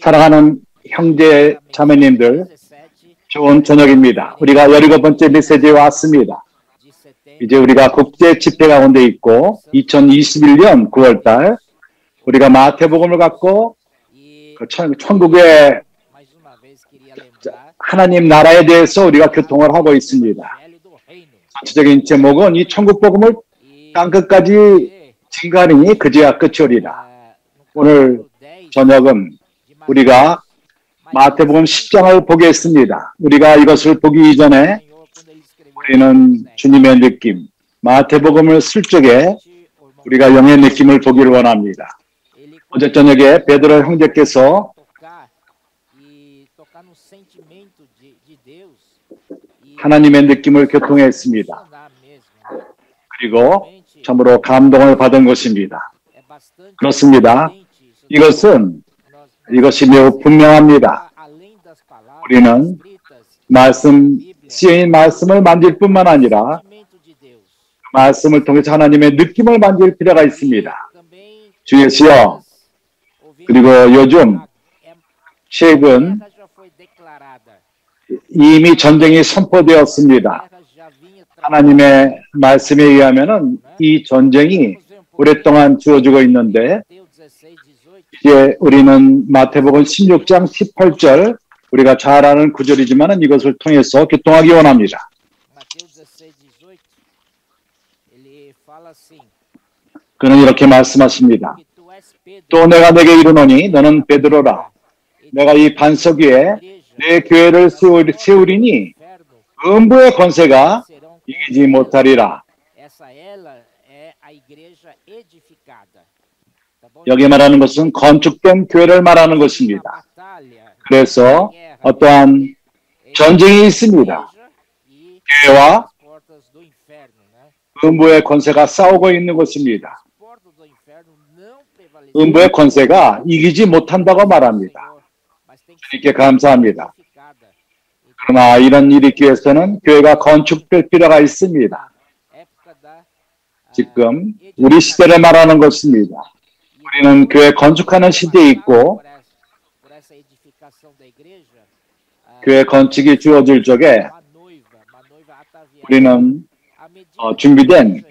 사랑하는 형제 자매님들, 좋은 저녁입니다. 우리가 17번째 메시지에 왔습니다. 이제 우리가 국제 집회 가운데 있고 2021년 9월달 우리가 마태복음을 갖고 천국의 하나님 나라에 대해서 우리가 교통을 하고 있습니다. 전체적인 제목은 이 천국복음을 땅끝까지 증가하니 그제야 끝이 오리라. 오늘 저녁은 우리가 마태복음 10장을 보겠습니다. 우리가 이것을 보기 이전에 우리는 주님의 느낌, 마태복음을 쓸 적에 우리가 영의 느낌을 보기를 원합니다. 어제 저녁에 베드로 형제께서 하나님의 느낌을 교통했습니다. 그리고 참으로 감동을 받은 것입니다. 그렇습니다. 이것이 매우 분명합니다. 우리는 쓰여진 말씀을 만질 뿐만 아니라 말씀을 통해서 하나님의 느낌을 만질 필요가 있습니다. 주 예수여, 그리고 요즘 최근 이미 전쟁이 선포되었습니다. 하나님의 말씀에 의하면 이 전쟁이 오랫동안 주어지고 있는데 이제 우리는 마태복음 16장 18절 우리가 잘 아는 구절이지만 이것을 통해서 교통하기 원합니다. 그는 이렇게 말씀하십니다. 또 내가 내게 이르노니 너는 베드로라. 내가 이 반석 위에 내 교회를 세우리니 음부의 권세가 이기지 못하리라. 여기 말하는 것은 건축된 교회를 말하는 것입니다. 그래서 어떠한 전쟁이 있습니다. 교회와 음부의 권세가 싸우고 있는 것입니다. 음부의 권세가 이기지 못한다고 말합니다. 주님께 감사합니다. 그러나 이런 일이 있기 위해서는 교회가 건축될 필요가 있습니다. 지금 우리 시대를 말하는 것입니다. 우리는 교회 건축하는 시대에 있고 교회 건축이 주어질 적에 우리는 준비된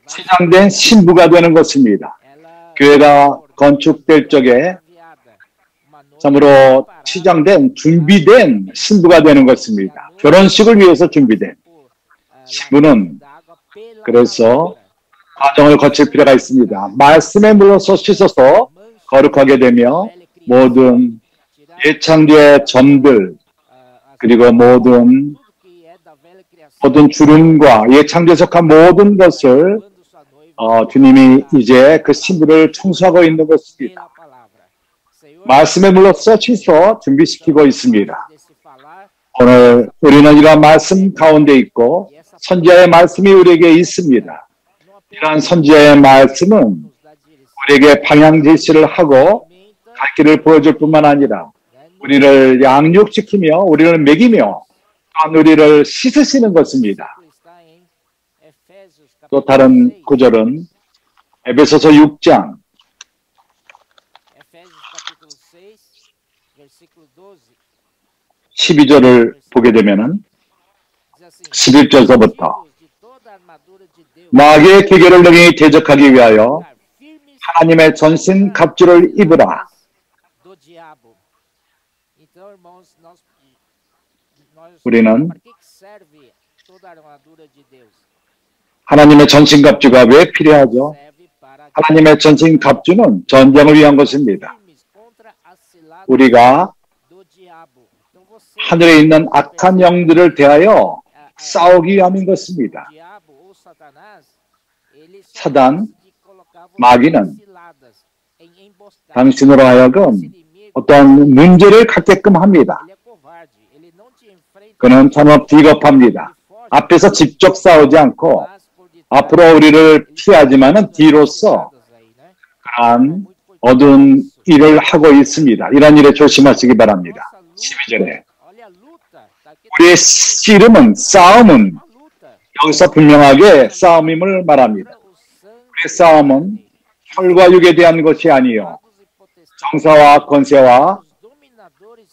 치장된 신부가 되는 것입니다. 교회가 건축될 적에 참으로 치장된 준비된 신부가 되는 것입니다. 결혼식을 위해서 준비된 신부는 그래서 과정을 거칠 필요가 있습니다. 말씀에 물러서 씻어서 거룩하게 되며 모든 예창제의 점들 그리고 모든 주름과 예창제에 속한 모든 것을 주님이 이제 그 신부를 청소하고 있는 것입니다. 말씀에 물러서 씻어 준비시키고 있습니다. 오늘 우리는 이러한 말씀 가운데 있고 선지자의 말씀이 우리에게 있습니다. 이러한 선지자의 말씀은 우리에게 방향 제시를 하고 갈 길을 보여줄 뿐만 아니라 우리를 양육시키며 우리를 먹이며 또한 우리를 씻으시는 것입니다. 또 다른 구절은 에베소서 6장 12절을 보게 되면은 11절서부터 마귀의 기계를 능히 대적하기 위하여 하나님의 전신 갑주를 입으라. 우리는 하나님의 전신 갑주가 왜 필요하죠? 하나님의 전신 갑주는 전쟁을 위한 것입니다. 우리가 하늘에 있는 악한 영들을 대하여 싸우기 위함인 것입니다. 사단, 마귀는 당신으로 하여금 어떤 문제를 갖게끔 합니다. 그는 참으로 비겁합니다. 앞에서 직접 싸우지 않고 앞으로 우리를 피하지만은 뒤로서 그러한 어두운 일을 하고 있습니다. 이런 일에 조심하시기 바랍니다. 12절에 우리의 씨름은 싸움은 여기서 분명하게 싸움임을 말합니다. 우리의 싸움은 혈과 육에 대한 것이 아니요 정사와 권세와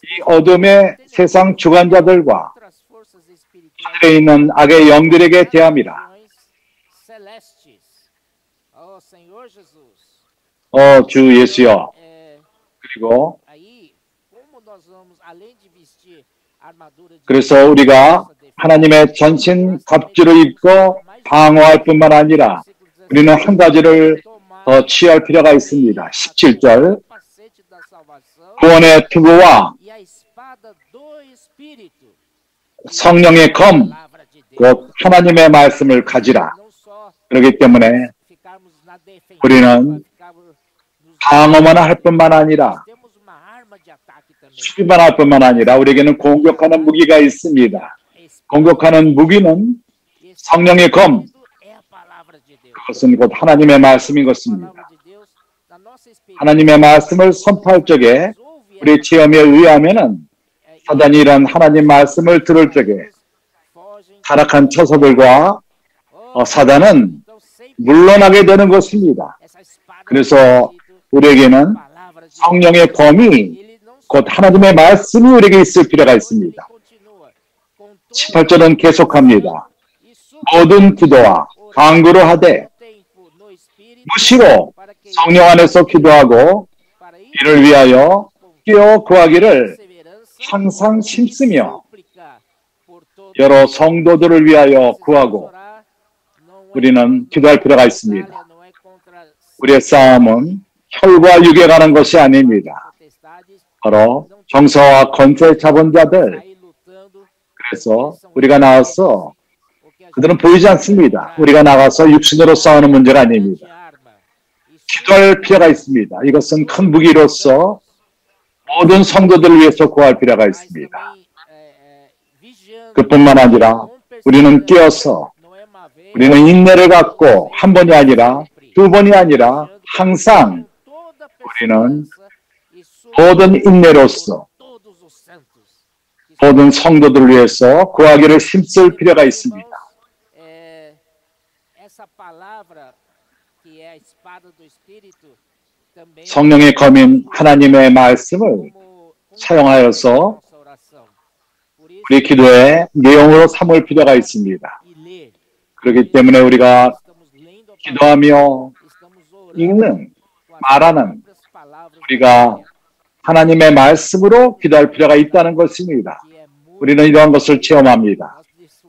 이 어둠의 세상 주관자들과 하늘에 있는 악의 영들에게 대함이라. 주 예수여. 그리고 그래서 우리가 하나님의 전신 갑주를 입고 방어할 뿐만 아니라 우리는 한 가지를 더 취할 필요가 있습니다. 17절 구원의 투구와 성령의 검, 곧 하나님의 말씀을 가지라. 그렇기 때문에 우리는 방어만 할 뿐만 아니라 수비만 할 뿐만 아니라 우리에게는 공격하는 무기가 있습니다. 공격하는 무기는 성령의 검, 그것은 곧 하나님의 말씀인 것입니다. 하나님의 말씀을 선포할 적에 우리 체험에 의하면은 사단이 이런 하나님 말씀을 들을 적에 타락한 처소들과 사단은 물러나게 되는 것입니다. 그래서 우리에게는 성령의 검이 곧 하나님의 말씀이 우리에게 있을 필요가 있습니다. 18절은 계속합니다. 모든 기도와 간구로 하되 무시로 성령 안에서 기도하고 이를 위하여 깨어 구하기를 항상 힘쓰며 여러 성도들을 위하여 구하고 우리는 기도할 필요가 있습니다. 우리의 싸움은 혈과 육에 관한 것이 아닙니다. 바로 정사와 권세 자본자들. 그래서 우리가 나와서 그들은 보이지 않습니다. 우리가 나가서 육신으로 싸우는 문제가 아닙니다. 기도할 필요가 있습니다. 이것은 큰 무기로서 모든 성도들을 위해서 구할 필요가 있습니다. 그뿐만 아니라 우리는 깨어서 우리는 인내를 갖고 한 번이 아니라 두 번이 아니라 항상 우리는 모든 인내로서 모든 성도들을 위해서 구하기를 힘쓸 필요가 있습니다. 성령의 검인 하나님의 말씀을 사용하여서 우리 기도의 내용으로 삼을 필요가 있습니다. 그렇기 때문에 우리가 기도하며 읽는, 말하는 우리가 하나님의 말씀으로 기도할 필요가 있다는 것입니다. 우리는 이러한 것을 체험합니다.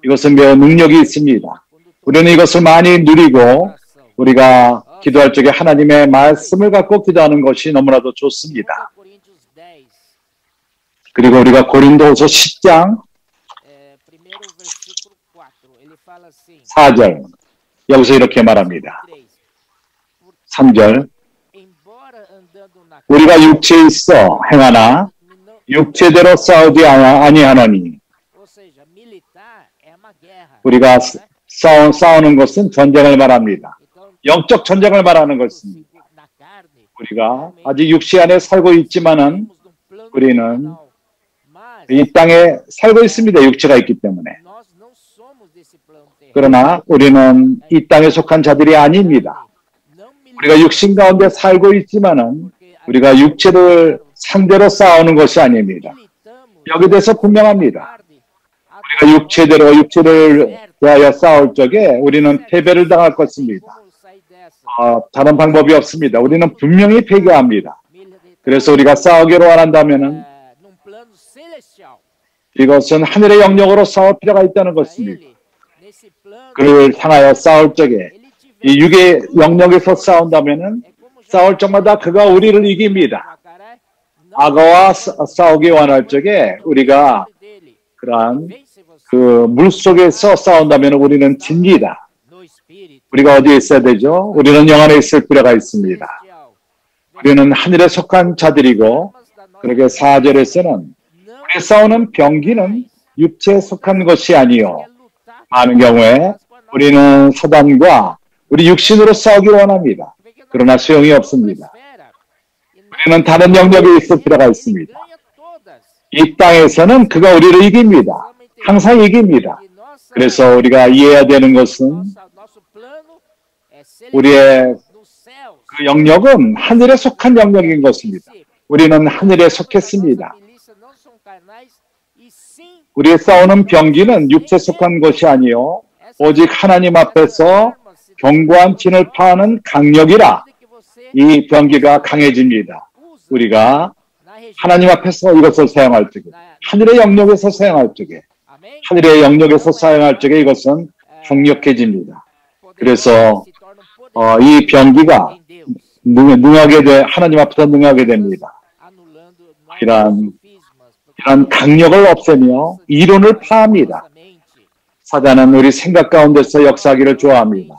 이것은 매우 능력이 있습니다. 우리는 이것을 많이 누리고 우리가 기도할 적에 하나님의 말씀을 갖고 기도하는 것이 너무나도 좋습니다. 그리고 우리가 고린도후서 10장 4절 여기서 이렇게 말합니다. 3절 우리가 육체에 있어 행하나 육체대로 싸우지 아니하노니 우리가 싸우는 것은 전쟁을 말합니다. 영적 전쟁을 말하는 것입니다. 우리가 아직 육체 안에 살고 있지만은 우리는 이 땅에 살고 있습니다. 육체가 있기 때문에. 그러나 우리는 이 땅에 속한 자들이 아닙니다. 우리가 육신 가운데 살고 있지만은 우리가 육체를 상대로 싸우는 것이 아닙니다. 여기 대해서 분명합니다. 우리가 육체를 대하여 싸울 적에 우리는 패배를 당할 것입니다. 다른 방법이 없습니다. 우리는 분명히 패배합니다. 그래서 우리가 싸우기로 원한다면은 이것은 하늘의 영역으로 싸울 필요가 있다는 것입니다. 그를 향하여 싸울 적에 이 육의 영역에서 싸운다면은 싸울 적마다 그가 우리를 이깁니다. 악어와 싸우기 원할 적에 우리가 그러한 그 물속에서 싸운다면 우리는 집니다. 우리가 어디에 있어야 되죠? 우리는 영 안에 있을 필요가 있습니다. 우리는 하늘에 속한 자들이고 그렇게 4절에서는 우리 싸우는 병기는 육체에 속한 것이 아니요 많은 경우에 우리는 사단과 우리 육신으로 싸우기 원합니다. 그러나 소용이 없습니다. 우리는 다른 영역에 있을 필요가 있습니다. 이 땅에서는 그가 우리를 이깁니다. 항상 이깁니다. 그래서 우리가 이해해야 되는 것은 우리의 그 영역은 하늘에 속한 영역인 것입니다. 우리는 하늘에 속했습니다. 우리의 싸우는 병기는 육체에 속한 것이 아니요 오직 하나님 앞에서 견고한 진을 파하는 강력이라. 이 병기가 강해집니다. 우리가 하나님 앞에서 이것을 사용할 적에, 하늘의 영역에서 사용할 적에, 하늘의 영역에서 사용할 적에 이것은 강력해집니다. 그래서 이 병기가 하나님 앞에서 능하게 됩니다. 이런 강력을 없애며 이론을 파합니다. 사단은 우리 생각 가운데서 역사하기를 좋아합니다.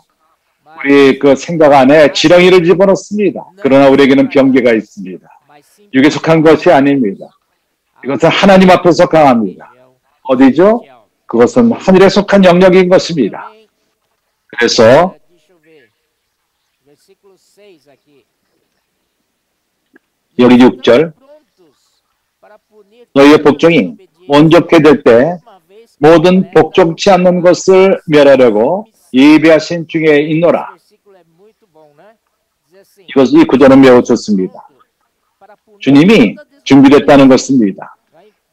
우리 그 생각 안에 지렁이를 집어넣습니다. 그러나 우리에게는 병기가 있습니다. 육에 속한 것이 아닙니다. 이것은 하나님 앞에서 강합니다. 어디죠? 그것은 하늘에 속한 영역인 것입니다. 그래서 여기 6절 너희의 복종이 온전케 될 때 모든 복종치 않는 것을 멸하려고 예비하신 중에 있노라. 이 구절은 매우 좋습니다. 주님이 준비됐다는 것입니다.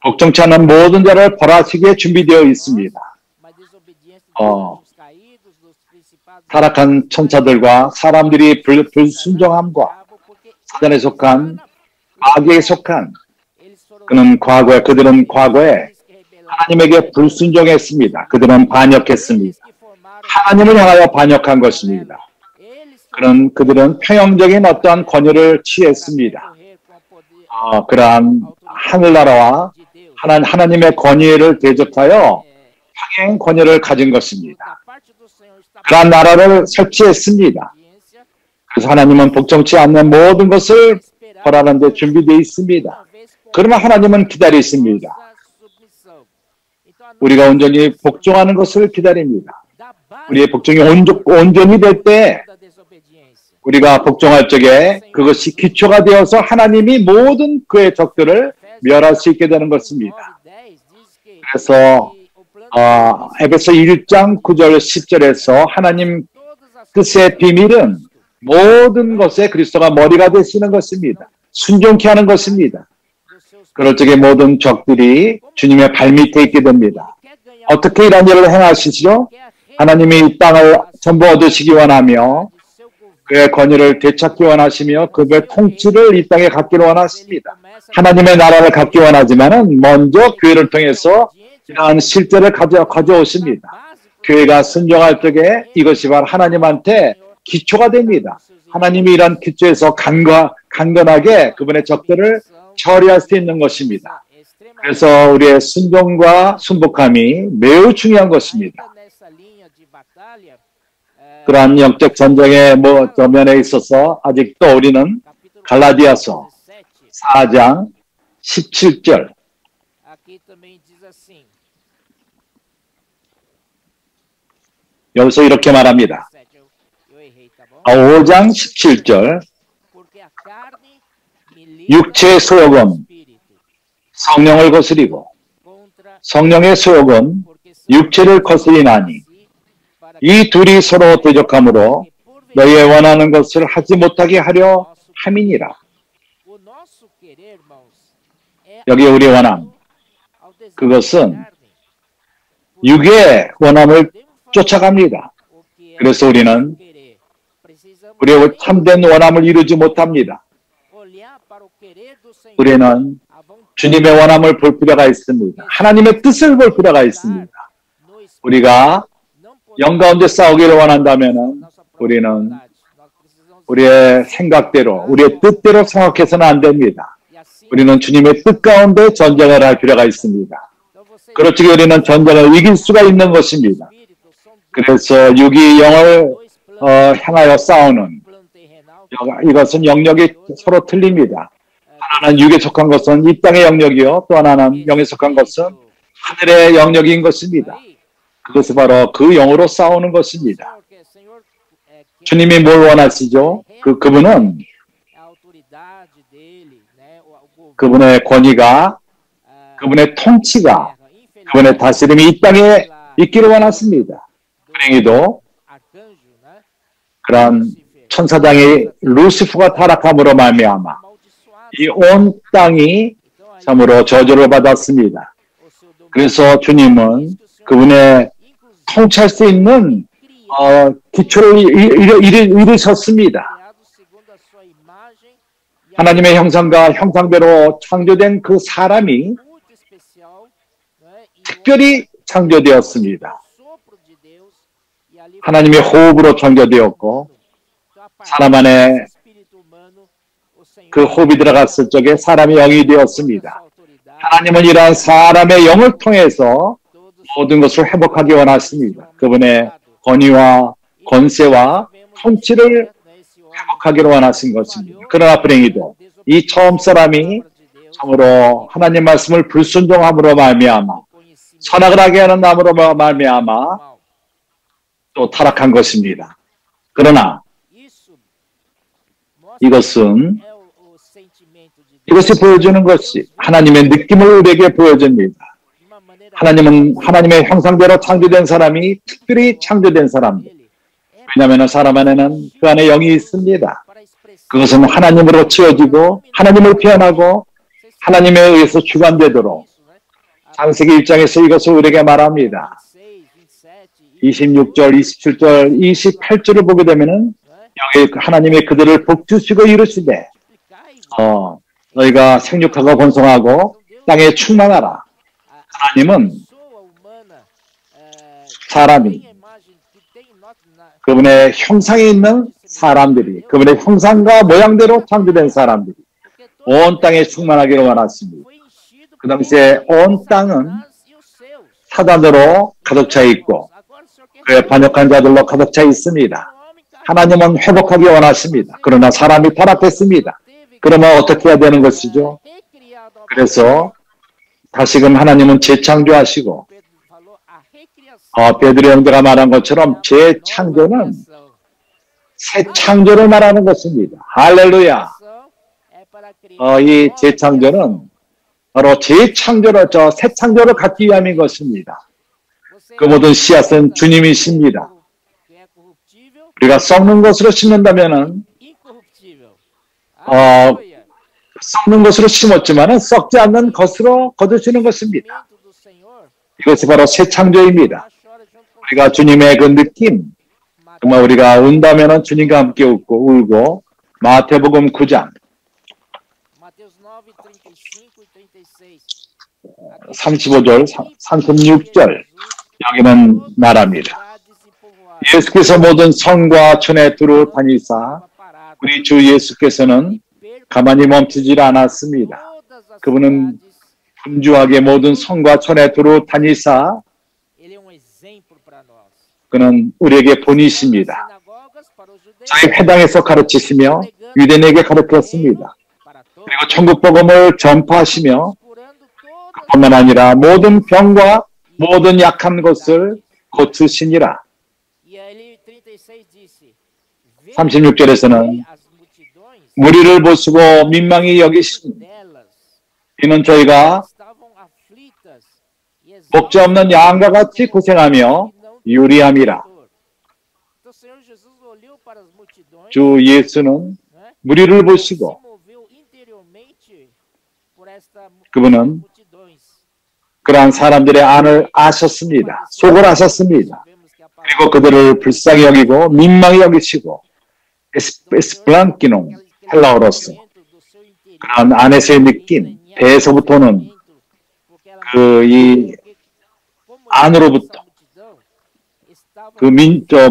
복종치 않는 모든 자를 벌하시기에 준비되어 있습니다. 타락한 천사들과 사람들이 불순종함과 사단에 속한 마귀에 속한 그들은 과거에 하나님에게 불순종했습니다. 그들은 반역했습니다. 하나님을 향하여 반역한 것입니다. 그들은 평형적인 어떠한 권위를 취했습니다. 그러한 하늘나라와 하나님의 권위를 대적하여 평행 권위를 가진 것입니다. 그러한 나라를 설치했습니다. 그래서 하나님은 복종치 않는 모든 것을 벌하는 데 준비되어 있습니다. 그러면 하나님은 기다리십니다. 우리가 온전히 복종하는 것을 기다립니다. 우리의 복종이 온전히 될 때 우리가 복종할 적에 그것이 기초가 되어서 하나님이 모든 그의 적들을 멸할 수 있게 되는 것입니다. 그래서 에베소 1장 9절 10절에서 하나님 뜻의 비밀은 모든 것에 그리스도가 머리가 되시는 것입니다. 순종케 하는 것입니다. 그럴 적에 모든 적들이 주님의 발밑에 있게 됩니다. 어떻게 이런 일을 행하시죠? 하나님이 이 땅을 전부 얻으시기 원하며 그의 권위를 되찾기 원하시며 그의 통치를 이 땅에 갖기를 원하십니다. 하나님의 나라를 갖기 원하지만은 먼저 교회를 통해서 이러한 실제를 가져오십니다. 교회가 순종할 적에 이것이 바로 하나님한테 기초가 됩니다. 하나님이 이런 기초에서 강건하게 그분의 적들을 처리할 수 있는 것입니다. 그래서 우리의 순종과 순복함이 매우 중요한 것입니다. 그러한 영적 전쟁의 면에 있어서 아직도 우리는 갈라디아서 4장 17절 여기서 이렇게 말합니다. 5장 17절 육체의 소욕은 성령을 거스리고 성령의 소욕은 육체를 거스리나니 이 둘이 서로 대적하므로 너희의 원하는 것을 하지 못하게 하려 함이니라. 여기 우리 원함, 그것은 육의 원함을 쫓아갑니다. 그래서 우리는 우리의 참된 원함을 이루지 못합니다. 우리는 주님의 원함을 볼 필요가 있습니다. 하나님의 뜻을 볼 필요가 있습니다. 우리가 영 가운데 싸우기를 원한다면 우리는 우리의 생각대로, 우리의 뜻대로 생각해서는 안 됩니다. 우리는 주님의 뜻 가운데 전쟁을 할 필요가 있습니다. 그렇지 우리는 전쟁을 이길 수가 있는 것입니다. 그래서 육이 영을 향하여 싸우는 이것은 영역이 서로 틀립니다. 하나는 육에 속한 것은 이 땅의 영역이요 또 하나는 영에 속한 것은 하늘의 영역인 것입니다. 그것이 바로 그 영으로 싸우는 것입니다. 주님이 뭘 원하시죠? 그분은 그분의 권위가, 그분의 통치가, 그분의 다스림이 이 땅에 있기를 원하십니다. 불행히도 그런 천사장이 루시프가 타락함으로 말미암아 이 온 땅이 참으로 저주를 받았습니다. 그래서 주님은 그분의 통치할 수 있는 기초를 이루셨습니다. 하나님의 형상과 형상대로 창조된 그 사람이 특별히 창조되었습니다. 하나님의 호흡으로 창조되었고 사람 안에 그 호흡이 들어갔을 적에 사람이 영이 되었습니다. 하나님은 이러한 사람의 영을 통해서 모든 것을 회복하기 원하십니다. 그분의 권위와 권세와 통치를 회복하기로 원하신 것입니다. 그러나 불행히도 이 처음 사람이 참으로 하나님 말씀을 불순종함으로 말미암아 선악을 하게 하는 남으로 말미암아 또 타락한 것입니다. 그러나 이것이 보여주는 것이 하나님의 느낌을 우리에게 보여줍니다. 하나님은 하나님의 형상대로 창조된 사람이 특별히 창조된 사람입니다. 왜냐하면 사람 안에는 그 안에 영이 있습니다. 그것은 하나님으로 지어지고 하나님을 표현하고 하나님에 의해서 주관되도록 창세기 1장에서 이것을 우리에게 말합니다. 26절, 27절, 28절을 보게 되면은 여기 하나님이 그들을 복주시고 이르시되 너희가 생육하고 번성하고 땅에 충만하라. 하나님은 사람이 그분의 형상에 있는 사람들이 그분의 형상과 모양대로 창조된 사람들이 온 땅에 충만하기를 원하십니다. 그 당시에 온 땅은 사단으로 가득 차 있고 그의 반역한 자들로 가득 차 있습니다. 하나님은 회복하기 원하십니다. 그러나 사람이 타락했습니다. 그러면 어떻게 해야 되는 것이죠? 그래서 다시금 하나님은 재창조하시고 베드로 형제가 말한 것처럼 재창조는 새 창조를 말하는 것입니다. 할렐루야. 이 재창조는 바로 재창조를 새 창조를 갖기 위함인 것입니다. 그 모든 씨앗은 주님이십니다. 우리가 썩는 것으로 심는다면은 썩는 것으로 심었지만은 썩지 않는 것으로 거두시는 것입니다. 이것이 바로 새 창조입니다. 우리가 주님의 그 느낌, 정말 우리가 운다면은 주님과 함께 웃고 울고 마태복음 9장 35절, 36절 여기는 말합니다. 예수께서 모든 성과 촌에 두루 다니사 우리 주 예수께서는 가만히 멈추지 않았습니다. 그분은 분주하게 모든 성과 촌에 두루 다니사 그는 우리에게 본이십니다. 저희 회당에서 가르치시며 유대인에게 가르쳤습니다. 그리고 천국 복음을 전파하시며 그뿐만 아니라 모든 병과 모든 약한 것을 고치시니라. 36절에서는 무리를 보시고 민망히 여기시니 이는 저희가 목자 없는 양과 같이 고생하며 유리함이라. 주 예수는 무리를 보시고 그분은 그러한 사람들의 안을 아셨습니다. 속을 아셨습니다. 그리고 그들을 불쌍히 여기고 민망히 여기시고 에스플란키농 헬라어로서 그런 안에서의 느낌, 배에서부터는 이 안으로부터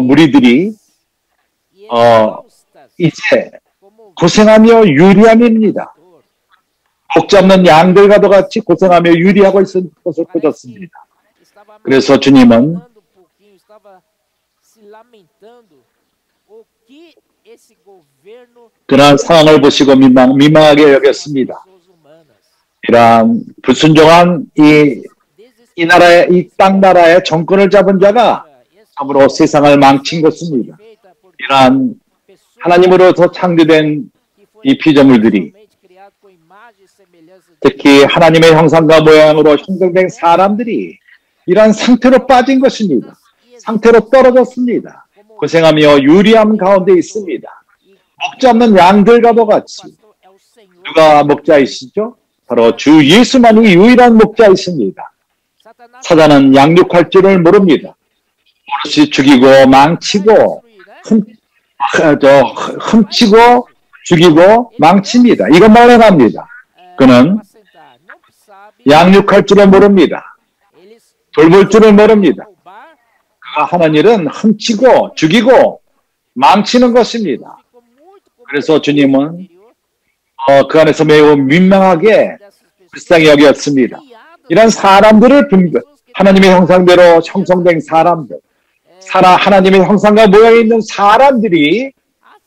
무리들이 이제 고생하며 유리함입니다. 목자 없는 양들과도 같이 고생하며 유리하고 있을 것을 보셨습니다. 그래서 주님은 그러한 상황을 보시고 민망하게 여겼습니다. 이러한 불순종한 이 나라의 이 땅 나라의 정권을 잡은 자가 참으로 세상을 망친 것입니다. 이러한 하나님으로서 창조된 이 피조물들이 특히 하나님의 형상과 모양으로 형성된 사람들이 이러한 상태로 빠진 것입니다. 상태로 떨어졌습니다. 고생하며 유리함 가운데 있습니다. 목자 없는 양들과도 같이. 누가 목자이시죠? 바로 주 예수만이 유일한 목자이십니다. 사단은 양육할 줄을 모릅니다. 버릇이 죽이고 망치고 훔치고 죽이고 망칩니다. 이것만 해갑니다. 그는 양육할 줄을 모릅니다. 돌볼 줄을 모릅니다. 그가 하는 일은 훔치고 죽이고 망치는 것입니다. 그래서 주님은 그 안에서 매우 민망하게 불쌍히 여겼습니다. 이런 사람들을 하나님의 형상대로 형성된 사람들, 하나님의 형상과 모양이 있는 사람들이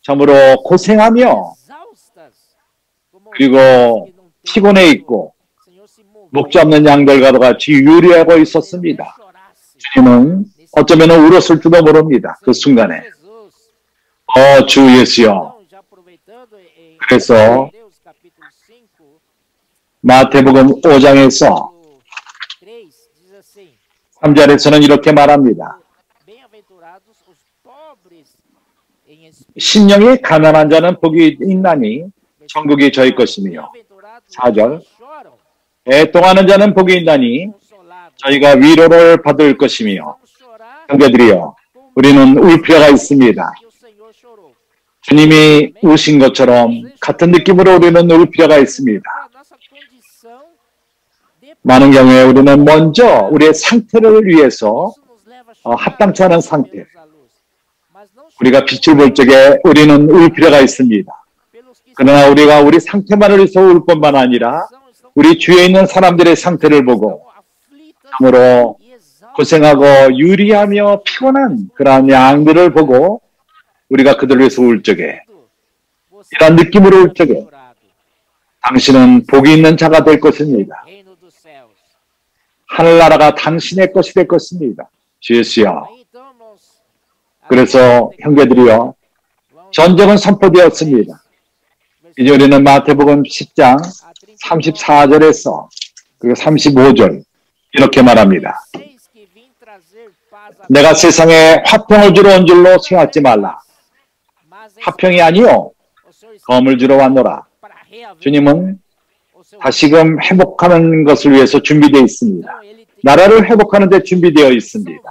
참으로 고생하며 그리고 피곤해 있고 목자 없는 양들과도 같이 유리하고 있었습니다. 주님은 어쩌면 울었을지도 모릅니다. 그 순간에 주 예수여. 그래서 마태복음 5장에서 3절에서는 이렇게 말합니다. 심령이 가난한 자는 복이 있나니 천국이 저희 것이며 4절 애통하는 자는 복이 있나니 저희가 위로를 받을 것이며 형제들이여 우리는 울 필요가 있습니다. 주님이 우신 것처럼 같은 느낌으로 우리는 울 필요가 있습니다. 많은 경우에 우리는 먼저 우리의 상태를 위해서 합당치 않은 상태, 우리가 빛을 볼 적에 우리는 울 필요가 있습니다. 그러나 우리가 우리 상태만을 위해서 울 뿐만 아니라 우리 주위에 있는 사람들의 상태를 보고 참으로 고생하고 유리하며 피곤한 그러한 양들을 보고 우리가 그들을 위해서 울 적에 이런 느낌으로 울 적에 당신은 복이 있는 자가 될 것입니다. 하늘나라가 당신의 것이 될 것입니다. 주 예수여. 그래서 형제들이여 전쟁은 선포되었습니다. 이제 우리는 마태복음 10장 34절에서 그리고 35절 이렇게 말합니다. 내가 세상에 화평을 주러 온 줄로 생각하지 말라. 화평이 아니요 검을 주러 왔노라. 주님은 다시금 회복하는 것을 위해서 준비되어 있습니다. 나라를 회복하는 데 준비되어 있습니다.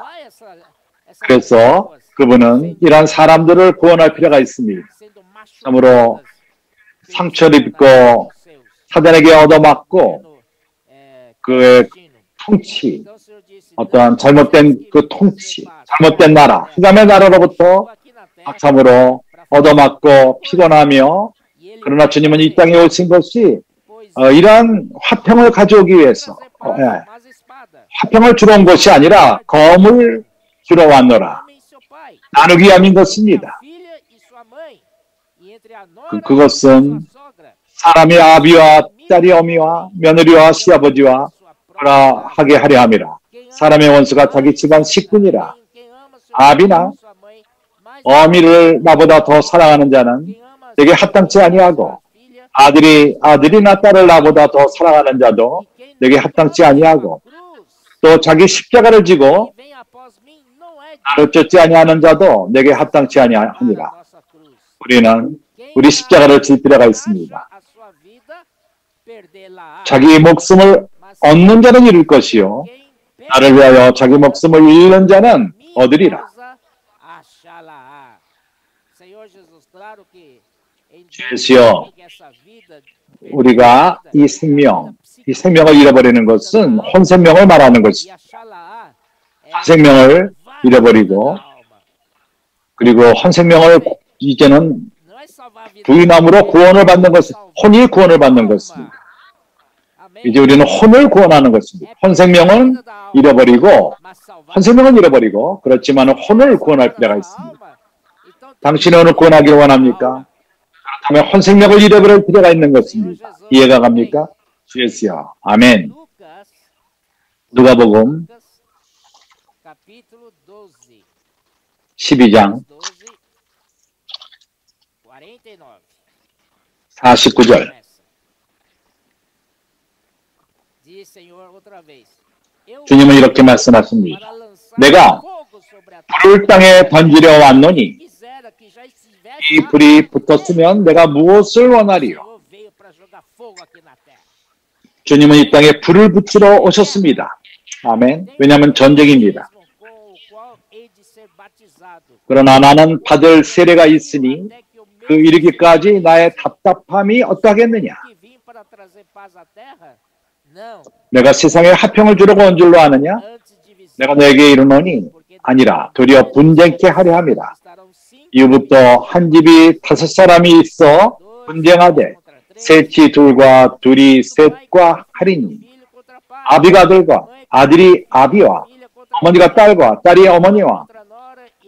그래서 그분은 이러한 사람들을 구원할 필요가 있습니다. 참으로 상처를 입고 사단에게 얻어맞고 그의 통치, 어떠한 잘못된 그 통치, 잘못된 나라, 흑암의 나라로부터 참으로 얻어맞고 피곤하며 그러나 주님은 이 땅에 오신 것이 이러한 화평을 가져오기 위해서 화평을 주러 온 것이 아니라 검을 주러 왔노라. 나누기 위함인 것입니다. 그것은 사람의 아비와 딸이 어미와 며느리와 시아버지와 하게 하려 함이라. 사람의 원수가 자기 집안 식구니라. 아비나 어미를 나보다 더 사랑하는 자는 내게 합당치 아니하고 아들이나 딸을 나보다 더 사랑하는 자도 내게 합당치 아니하고 또 자기 십자가를 지고 나를 쫓지 아니하는 자도 내게 합당치 아니하니라. 우리는 우리 십자가를 질 필요가 있습니다. 자기 목숨을 얻는 자는 잃을 것이요 나를 위하여 자기 목숨을 잃는 자는 얻으리라. 주여, 우리가 이 생명을 잃어버리는 것은 혼생명을 말하는 것입니다. 생명을 잃어버리고 그리고 혼생명을 이제는 부인함으로 구원을 받는 것은 혼이 구원을 받는 것입니다. 이제 우리는 혼을 구원하는 것입니다. 혼생명은 잃어버리고 그렇지만 혼을 구원할 필요가 있습니다. 당신은 오늘 구원하기를 원합니까? 그렇다면 혼생명을 잃어버릴 필요가 있는 것입니다. 이해가 갑니까? 주 예수여. 아멘. 누가복음 12장 49절 주님은 이렇게 말씀하십니다. 내가 불을 땅에 던지려 왔노니 이 불이 붙었으면 내가 무엇을 원하리요? 주님은 이 땅에 불을 붙이러 오셨습니다. 아멘. 왜냐하면 전쟁입니다. 그러나 나는 받을 세례가 있으니 그 이르기까지 나의 답답함이 어떠하겠느냐. 내가 세상에 화평을 주려고 온 줄로 아느냐? 내가 너에게 이르노니 아니라 도리어 분쟁케 하려 함이라. 이후부터 한 집이 5사람이 있어 분쟁하되 셋이 둘과 둘이 셋과 하리니 아비가 아들과 아들이 아비와 어머니가 딸과 딸이 어머니와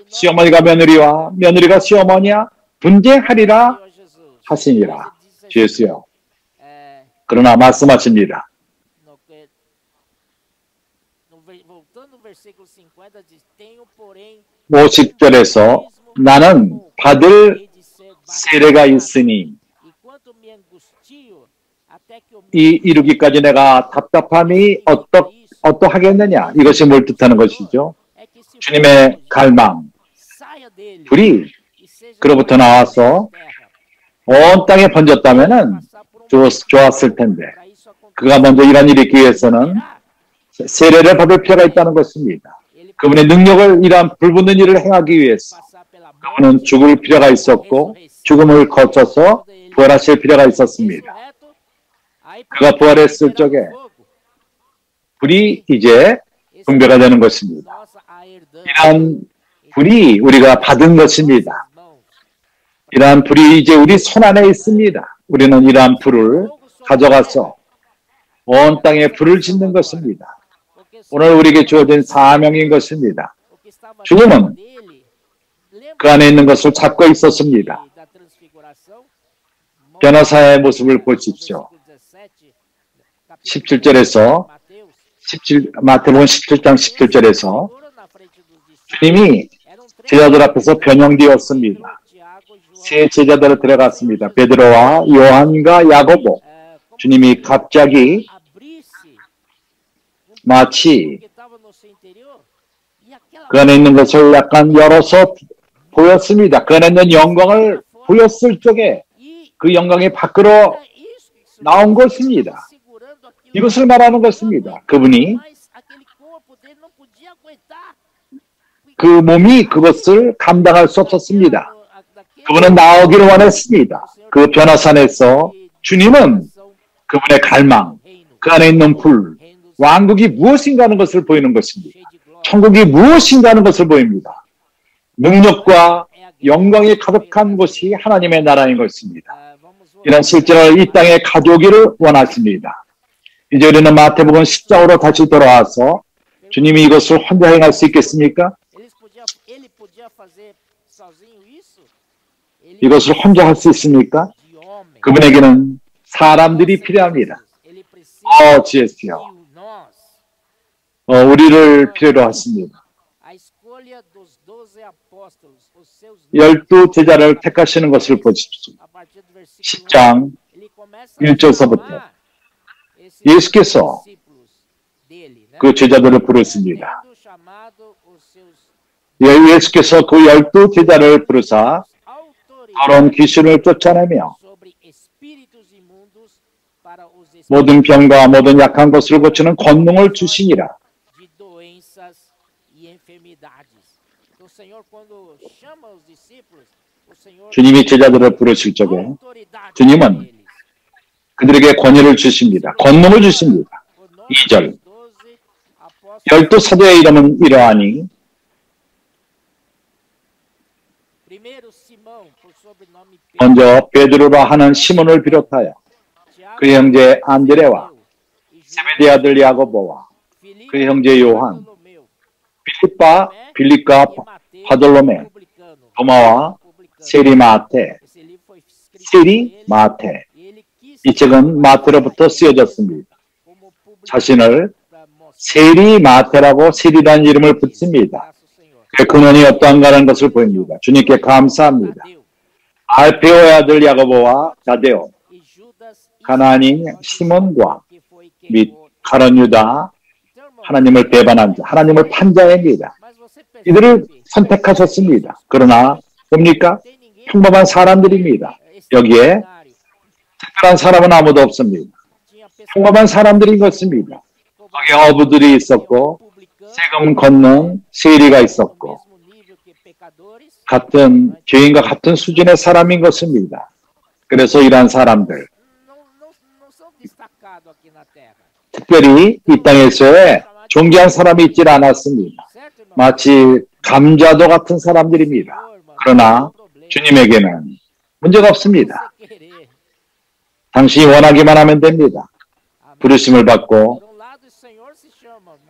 시어머니가 며느리와 며느리가 시어머니와 분쟁하리라 하시니라. 주 예수여. 그러나 말씀하십니다. 50절에서 나는 받을 세례가 있으니 이 이루기까지 내가 답답함이 어떠하겠느냐. 이것이 뭘 뜻하는 것이죠? 주님의 갈망, 불이 그로부터 나와서 온 땅에 번졌다면 좋았을 텐데 그가 먼저 이런 일이 있기 위해서는 세례를 받을 필요가 있다는 것입니다. 그분의 능력을 이러한 불붙는 일을 행하기 위해서 그분은 죽을 필요가 있었고 죽음을 거쳐서 부활하실 필요가 있었습니다. 그가 부활했을 적에 불이 이제 분배가 되는 것입니다. 이러한 불이 우리가 받은 것입니다. 이러한 불이 이제 우리 손 안에 있습니다. 우리는 이러한 불을 가져가서 온 땅에 불을 짓는 것입니다. 오늘 우리에게 주어진 사명인 것입니다. 주님은 그 안에 있는 것을 잡고 있었습니다. 변호사의 모습을 보십시오. 17절에서 마태복음 17장 17절에서 주님이 제자들 앞에서 변형되었습니다. 세 제자들을 데려갔습니다. 베드로와 요한과 야고보. 주님이 갑자기 마치 그 안에 있는 것을 약간 열어서 보였습니다. 그 안에 있는 영광을 보였을 적에 그 영광이 밖으로 나온 것입니다. 이것을 말하는 것입니다. 그분이 그 몸이 그것을 감당할 수 없었습니다. 그분은 나오기를 원했습니다. 그 변화산에서 주님은 그분의 갈망, 그 안에 있는 불, 왕국이 무엇인가 하는 것을 보이는 것입니다. 천국이 무엇인가 하는 것을 보입니다. 능력과 영광이 가득한 곳이 하나님의 나라인 것입니다. 이런 실제로 이 땅에 가져오기를 원하십니다. 이제 우리는 마태복음 10장으로 다시 돌아와서 주님이 이것을 혼자 행할 수 있겠습니까? 이것을 혼자 할 수 있습니까? 그분에게는 사람들이 필요합니다. 주예수여. 우리를 필요로 하십니다. 12 제자를 택하시는 것을 보십시오. 10장 1절서부터 예수께서 그 제자들을 부르십니다. 예수께서 그 12 제자를 부르사 더러운 귀신을 쫓아내며 모든 병과 모든 약한 것을 고치는 권능을 주시니라. 주님이 제자들을 부르실 적에 주님은 그들에게 권위를 주십니다. 권능을 주십니다. 2절 12 사도의 이름은 이러하니 먼저 베드로라 하는 시몬을 비롯하여 그의 형제 안드레와 세베대 아들 야고보와 그의 형제 요한 빌립과 바돌로메 도마와 세리마테 이 책은 마태로부터 쓰여졌습니다. 자신을 세리마테라고 세리라는 이름을 붙입니다. 그 근원이 어떠한가라는 것을 보입니다. 주님께 감사합니다. 알페오의 아들 야고보와 다데오 가나안인 시몬과 및 가룟 유다 하나님을 배반한 자, 하나님을 판자입니다. 이들을 선택하셨습니다. 그러나 뭡니까? 평범한 사람들입니다. 여기에 특별한 사람은 아무도 없습니다. 평범한 사람들인 것입니다. 거기 어부들이 있었고 세금 걷는 세리가 있었고 같은 죄인과 같은 수준의 사람인 것입니다. 그래서 이러한 사람들 특별히 이 땅에서의 존귀한 사람이 있질 않았습니다. 마치 감자도 같은 사람들입니다. 그러나 주님에게는 문제가 없습니다. 당신이 원하기만 하면 됩니다. 부르심을 받고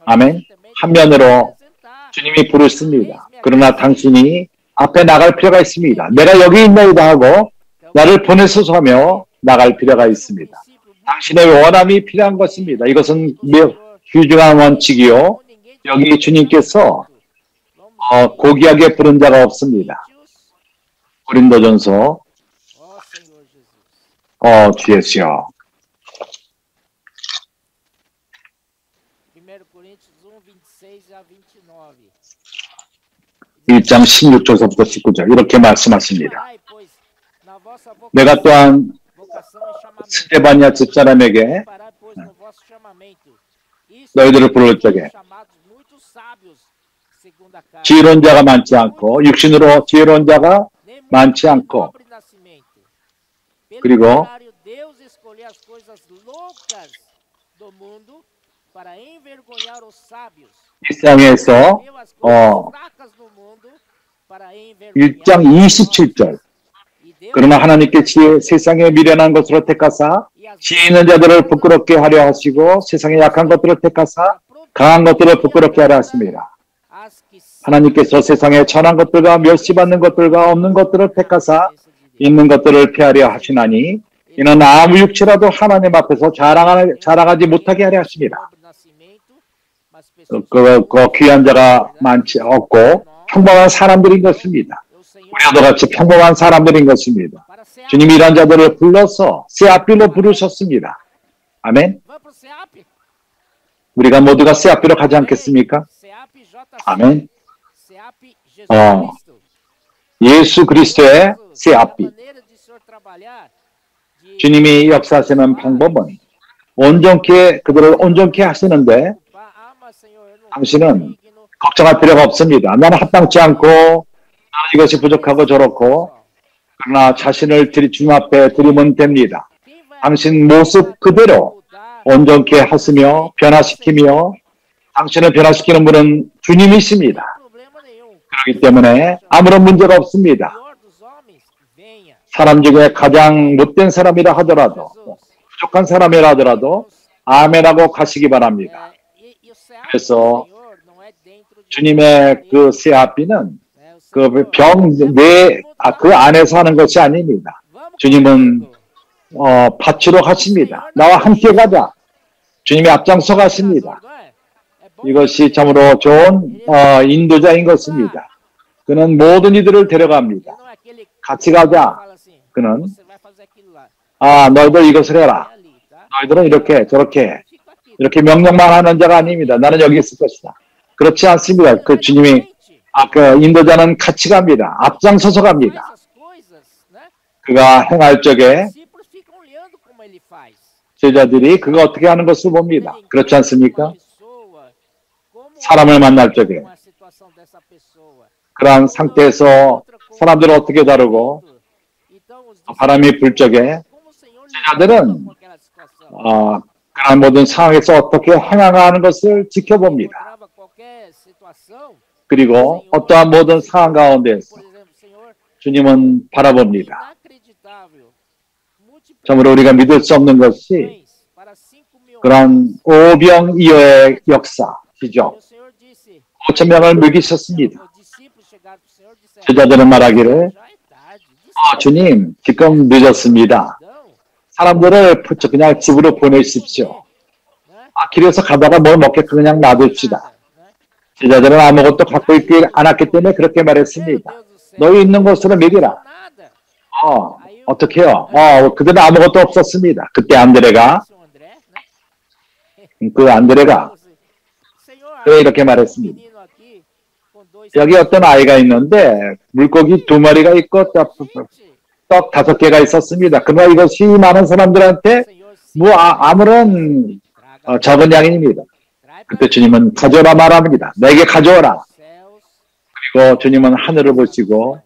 아멘. 한면으로 주님이 부르십니다. 그러나 당신이 앞에 나갈 필요가 있습니다. 내가 여기 있나이다 하고 나를 보내소서 하며 나갈 필요가 있습니다. 당신의 원함이 필요한 것입니다. 이것은 귀중한 원칙이요. 여기 주님께서 고귀하게 부른 자가 없습니다. 고린도전서 주 예수여 1장 16절부터 19절 이렇게 말씀하십니다. 내가 또한 스데바냐 집사람에게 너희들을 부를 적에 지혜로운 자가 많지 않고 육신으로 지혜로운 자가 많지 않고 그리고 이 세상에서 1장 27절 그러나 하나님께 세상에 미련한 것으로 택하사 지혜 있는 자들을 부끄럽게 하려 하시고 세상에 약한 것들을 택하사 강한 것들을 부끄럽게 하려 하십니다. 하나님께서 세상에 천한 것들과 멸시받는 것들과 없는 것들을 택하사 있는 것들을 피하려 하시나니 이는 아무 육체라도 하나님 앞에서 자랑하지 못하게 하려 하십니다. 그 귀한 자가 많지 없고 평범한 사람들인 것입니다. 우리도 같이 평범한 사람들인 것입니다. 주님이 이런 자들을 불러서 세아피로 부르셨습니다. 아멘. 우리가 모두가 세아피로 가지 않겠습니까? 아멘. 예수 그리스도의 세아피. 주님이 역사하시는 방법은 그들을 온전케 하시는데 당신은 걱정할 필요가 없습니다. 나는 합당치 않고 나는 이것이 부족하고 저렇고 그러나 자신을 주님 앞에 드리면 됩니다. 당신 모습 그대로 온전케 하시며 변화시키며 당신을 변화시키는 분은 주님이십니다. 그렇기 때문에 아무런 문제가 없습니다. 사람 중에 가장 못된 사람이라 하더라도 부족한 사람이라 하더라도 아멘하고 가시기 바랍니다. 그래서 주님의 그 세아비는 그 안에서 하는 것이 아닙니다. 주님은 밭으로 가십니다. 나와 함께 가자. 주님이 앞장서 가십니다. 이것이 참으로 좋은 인도자인 것입니다. 그는 모든 이들을 데려갑니다. 같이 가자. 그는 너희들 이것을 해라. 너희들은 이렇게 저렇게 이렇게 명령만 하는 자가 아닙니다. 나는 여기 있을 것이다. 그렇지 않습니다. 그 주님이 그 인도자는 같이 갑니다. 앞장서서 갑니다. 그가 행할 적에 제자들이 그가 어떻게 하는 것을 봅니다. 그렇지 않습니까? 사람을 만날 적에 그러한 상태에서 사람들을 어떻게 다루고 바람이 불 적에 제자들은 그런 모든 상황에서 어떻게 행하는 것을 지켜봅니다. 그리고 어떠한 모든 상황 가운데에서 주님은 바라봅니다. 참으로 우리가 믿을 수 없는 것이 그런 오병이어의 역사이죠. 5,000명을 먹이셨습니다. 제자들은 말하기를 주님 지금 늦었습니다. 사람들을 그냥 집으로 보내십시오. 길에서 가다가 뭘 먹겠고 그냥 놔둡시다. 제자들은 아무것도 갖고 있지 않았기 때문에 그렇게 말했습니다. 너희 있는 곳으로 먹이라. 어떻게 해요? 그들은 아무것도 없었습니다. 그때 안드레가 이렇게 말했습니다. 여기 어떤 아이가 있는데 물고기 2마리가 있고 떡 5개가 있었습니다. 그러나 이것이 많은 사람들한테 아무런 적은 양입니다. 그때 주님은 가져오라 말합니다. 내게 가져오라. 그리고 주님은 하늘을 보시고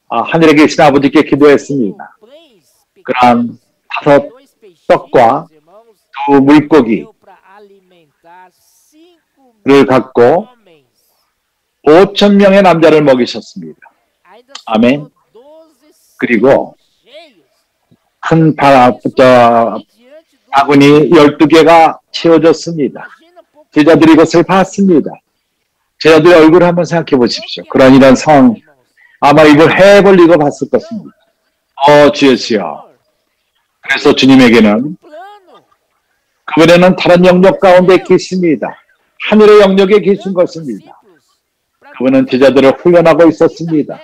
하늘에 계신 아버지께 기도했습니다. 그러한 5 떡과 2 물고기를 갖고 5,000명의 남자를 먹이셨습니다. 아멘. 그리고 큰 바구니 12개가 채워졌습니다. 제자들이 이것을 봤습니다. 제자들의 얼굴을 한번 생각해 보십시오. 그런 이런 상황, 아마 이걸 해버리고 봤을 것입니다. 주여시여. 그래서 주님에게는 그분에는 다른 영역 가운데 계십니다. 하늘의 영역에 계신 것입니다. 그분은 제자들을 훈련하고 있었습니다.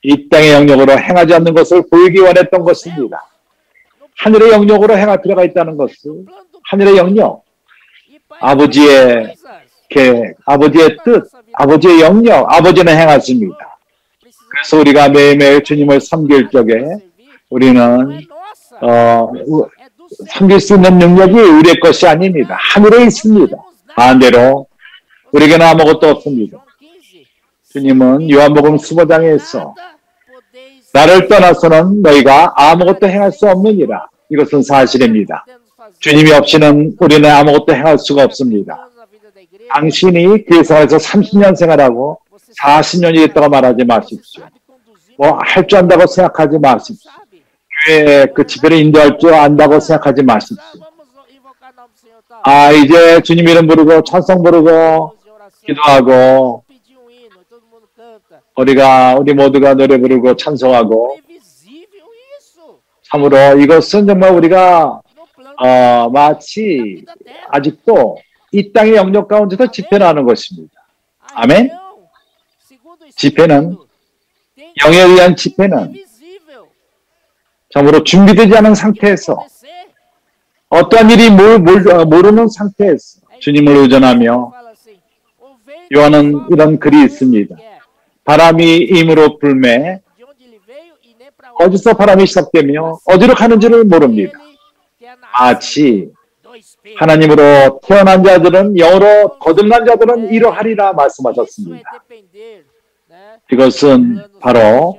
이 땅의 영역으로 행하지 않는 것을 보이기 원했던 것입니다. 하늘의 영역으로 행할 필요가 있다는 것을, 하늘의 영역, 아버지의 계획, 아버지의 뜻, 아버지의 영역, 아버지는 행하십니다. 그래서 우리가 매일매일 주님을 섬길 적에 우리는 섬길 수 있는 능력이 우리의 것이 아닙니다. 하늘에 있습니다. 반대로 우리에게는 아무것도 없습니다. 주님은 요한복음 15장에서 나를 떠나서는 너희가 아무것도 행할 수 없느니라. 이것은 사실입니다. 주님이 없이는 우리는 아무것도 행할 수가 없습니다. 당신이 교회에서 30년 생활하고 40년이 됐다고 말하지 마십시오. 할 줄 안다고 생각하지 마십시오. 교회 그 집회를 인도할 줄 안다고 생각하지 마십시오. 이제 주님 이름 부르고 찬송 부르고 기도하고 우리 모두가 노래 부르고 찬송하고, 참으로 이것은 정말 우리가 마치 아직도 이 땅의 영역 가운데서 집회를 하는 것입니다. 아멘. 집회는, 영에 의한 집회는 참으로 준비되지 않은 상태에서, 어떠한 일이 모르는 상태에서 주님을 의존하며, 요한은 이런 글이 있습니다. 바람이 임으로 불매, 어디서 바람이 시작되며 어디로 가는지를 모릅니다. 마치 하나님으로 태어난 자들은, 영으로 거듭난 자들은 이러하리라 말씀하셨습니다. 이것은 바로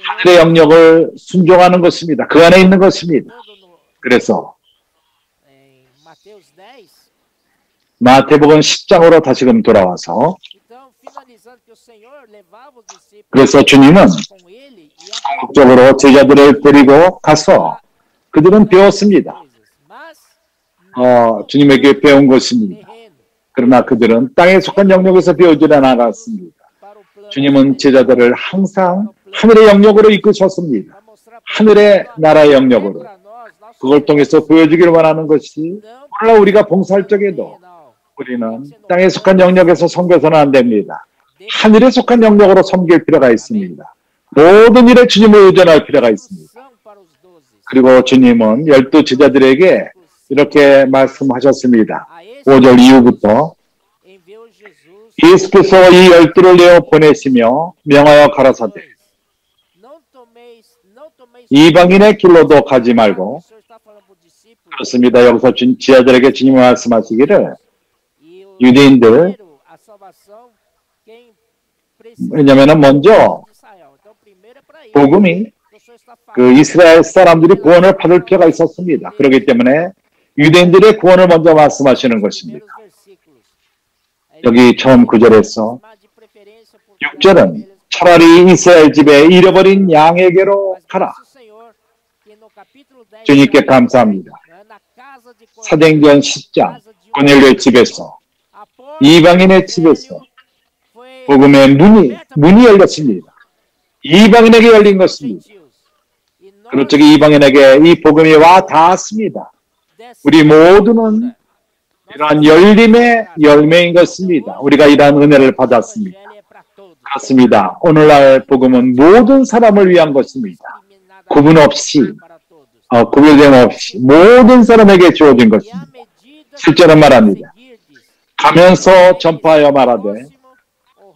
하늘의 영역을 순종하는 것입니다. 그 안에 있는 것입니다. 그래서 마태복음 10장으로 다시금 돌아와서, 그래서 주님은 전국적으로 제자들을 데리고 가서 그들은 배웠습니다. 주님에게 배운 것입니다. 그러나 그들은 땅에 속한 영역에서 배우지 않았습니다. 주님은 제자들을 항상 하늘의 영역으로 이끄셨습니다. 하늘의 나라의 영역으로. 그걸 통해서 보여주기를 원하는 것이, 오늘날 우리가 봉사할 적에도 우리는 땅에 속한 영역에서 섬겨서는 안 됩니다. 하늘에 속한 영역으로 섬길 필요가 있습니다. 모든 일에 주님을 의존할 필요가 있습니다. 그리고 주님은 12 제자들에게 이렇게 말씀하셨습니다. 5절 이후부터 예수께서 이 12를 내어 보내시며 명하여 가라사대 이방인의 길로도 가지 말고, 그렇습니다. 여기서 제자들에게 주님이 말씀하시기를, 유대인들, 왜냐하면 먼저 복음이 그 이스라엘 사람들이 구원을 받을 필요가 있었습니다. 그렇기 때문에 유대인들의 구원을 먼저 말씀하시는 것입니다. 여기 처음 9절에서 6절은 차라리 이스라엘 집에 잃어버린 양에게로 가라. 주님께 감사합니다. 사도행전 10장 고넬료의 집에서, 이방인의 집에서 복음의 문이 열렸습니다. 이방인에게 열린 것입니다. 그렇죠. 이방인에게 이 복음이 와 닿았습니다. 우리 모두는 이러한 열림의 열매인 것입니다. 우리가 이러한 은혜를 받았습니다. 그렇습니다. 오늘날 복음은 모든 사람을 위한 것입니다. 구분 없이, 구별됨 없이 모든 사람에게 주어진 것입니다. 실제로 말합니다. 가면서 전파하여 말하되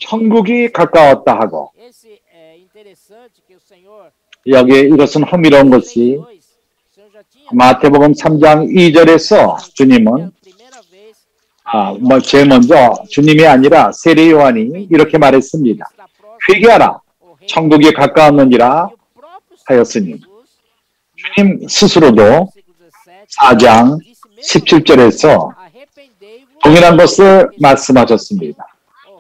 천국이 가까웠다 하고, 여기 이것은 흥미로운 것이 마태복음 3장 2절에서 주님은 제일 먼저 주님이 아니라 세례 요한이 이렇게 말했습니다. 회개하라, 천국이 가까웠느니라 하였으니 주님 스스로도 4장 17절에서 동일한 것을 말씀하셨습니다.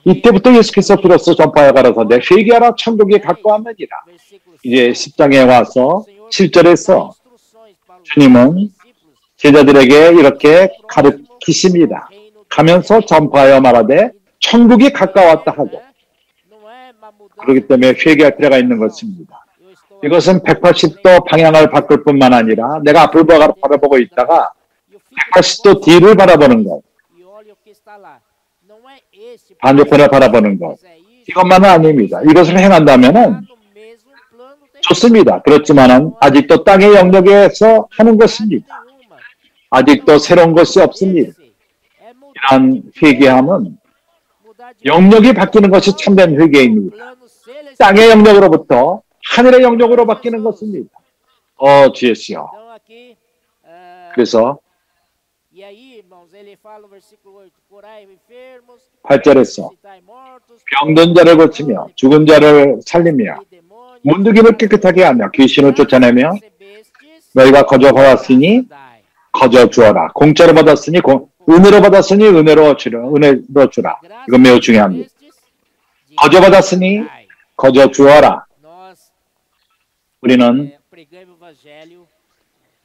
이때부터 예수께서 비로소 전파하여 가라사대 회개하라 천국이 가까웠느니라. 이제 10장에 와서 7절에서 주님은 제자들에게 이렇게 가르치십니다. 가면서 전파하여 말하되 천국이 가까웠다 하고, 그렇기 때문에 회개할 필요가 있는 것입니다. 이것은 180도 방향을 바꿀 뿐만 아니라 내가 앞을 바라보고 있다가 180도 뒤를 바라보는 것, 반대편을 바라보는 것, 이것만은 아닙니다. 이것을 행한다면 좋습니다. 그렇지만 아직도 땅의 영역에서 하는 것입니다. 아직도 새로운 것이 없습니다. 이러한 회개함은 영역이 바뀌는 것이 참된 회개입니다. 땅의 영역으로부터 하늘의 영역으로 바뀌는 것입니다. 주예수여. 그래서 8절에서 병든 자를 고치며 죽은 자를 살리며 문둥이를 깨끗하게 하며 귀신을 쫓아내며 너희가 거저 받았으니 거저 주어라. 공짜로 받았으니 은혜로 받았으니 은혜로 주라. 이건 매우 중요합니다. 거저 받았으니 거저 주어라. 우리는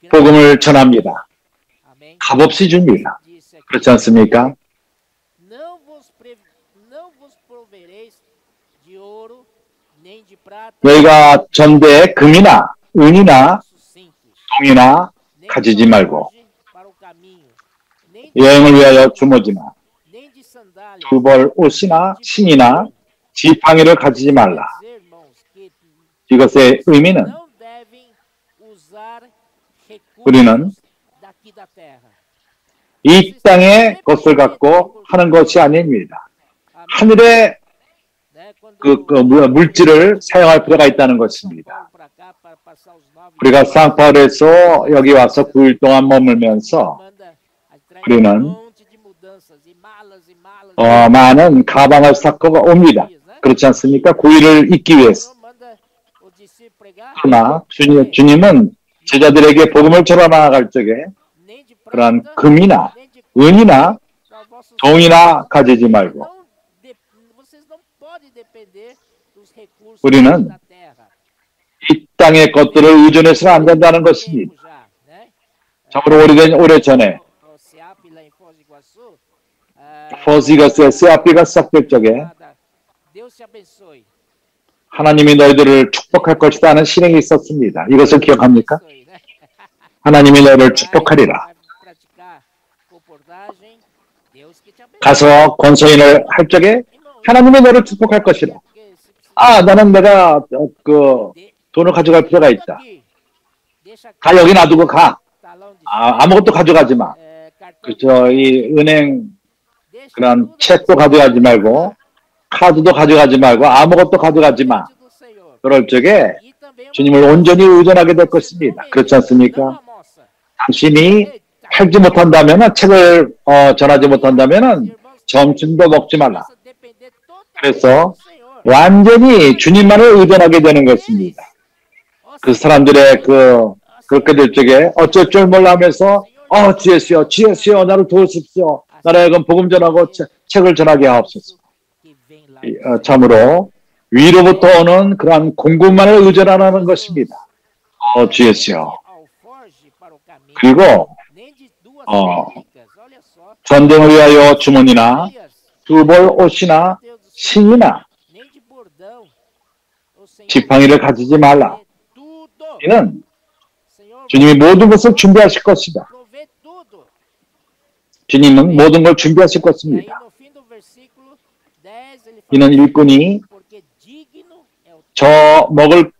복음을 전합니다. 값없이 줍니다. 그렇지 않습니까? 너희가 전대에 금이나 은이나 동이나 가지지 말고 여행을 위하여 주머지나 두벌 옷이나 신이나 지팡이를 가지지 말라. 이것의 의미는 우리는 이 땅의 것을 갖고 하는 것이 아닙니다. 하늘의 물질을 사용할 필요가 있다는 것입니다. 우리가 상파울에서 여기 와서 9일 동안 머물면서 우리는 많은 가방을 쌓고 옵니다. 그렇지 않습니까? 9일을 잊기 위해서. 그러나 주님은 제자들에게 복음을 전하나갈 적에 그러한 금이나 은이나 동이나 가지지 말고 우리는 이 땅의 것들을 의존해서는 안 된다는 것입니다. 정말 오래전에 포지거스의 세아피가 썩될 적에 하나님이 너희들을 축복할 것이다 하는 실행이 있었습니다. 이것을 기억합니까? 하나님이 너희를 축복하리라. 가서 권소인을 할 적에 하나님이 너를 축복할 것이라. 나는 내가 돈을 가져갈 필요가 있다. 가, 여기 놔두고 가. 아무것도 가져가지 마. 이 은행 그런 책도 가져가지 말고 카드도 가져가지 말고 아무것도 가져가지 마. 그럴 적에 주님을 온전히 의존하게 될 것입니다. 그렇지 않습니까? 당신이 팔지 못한다면 책을 전하지 못한다면 점심도 먹지 말라. 그래서 완전히 주님만을 의존하게 되는 것입니다. 그 사람들의 그렇게 될 적에 어쩔 줄 몰라 하면서 주예수여 나를 도우십시오. 나라에건 복음 전하고 책을 전하게 하옵소서. 참으로 위로부터 오는 그러한 공급만을 의존하는 것입니다. 주예수여. 그리고 전쟁을 위하여 주머니나 두벌 옷이나 신이나 지팡이를 가지지 말라. 이는 주님이 모든 것을 준비하실 것이다. 주님은 모든 걸 준비하실 것입니다. 이는 일꾼이 저 먹을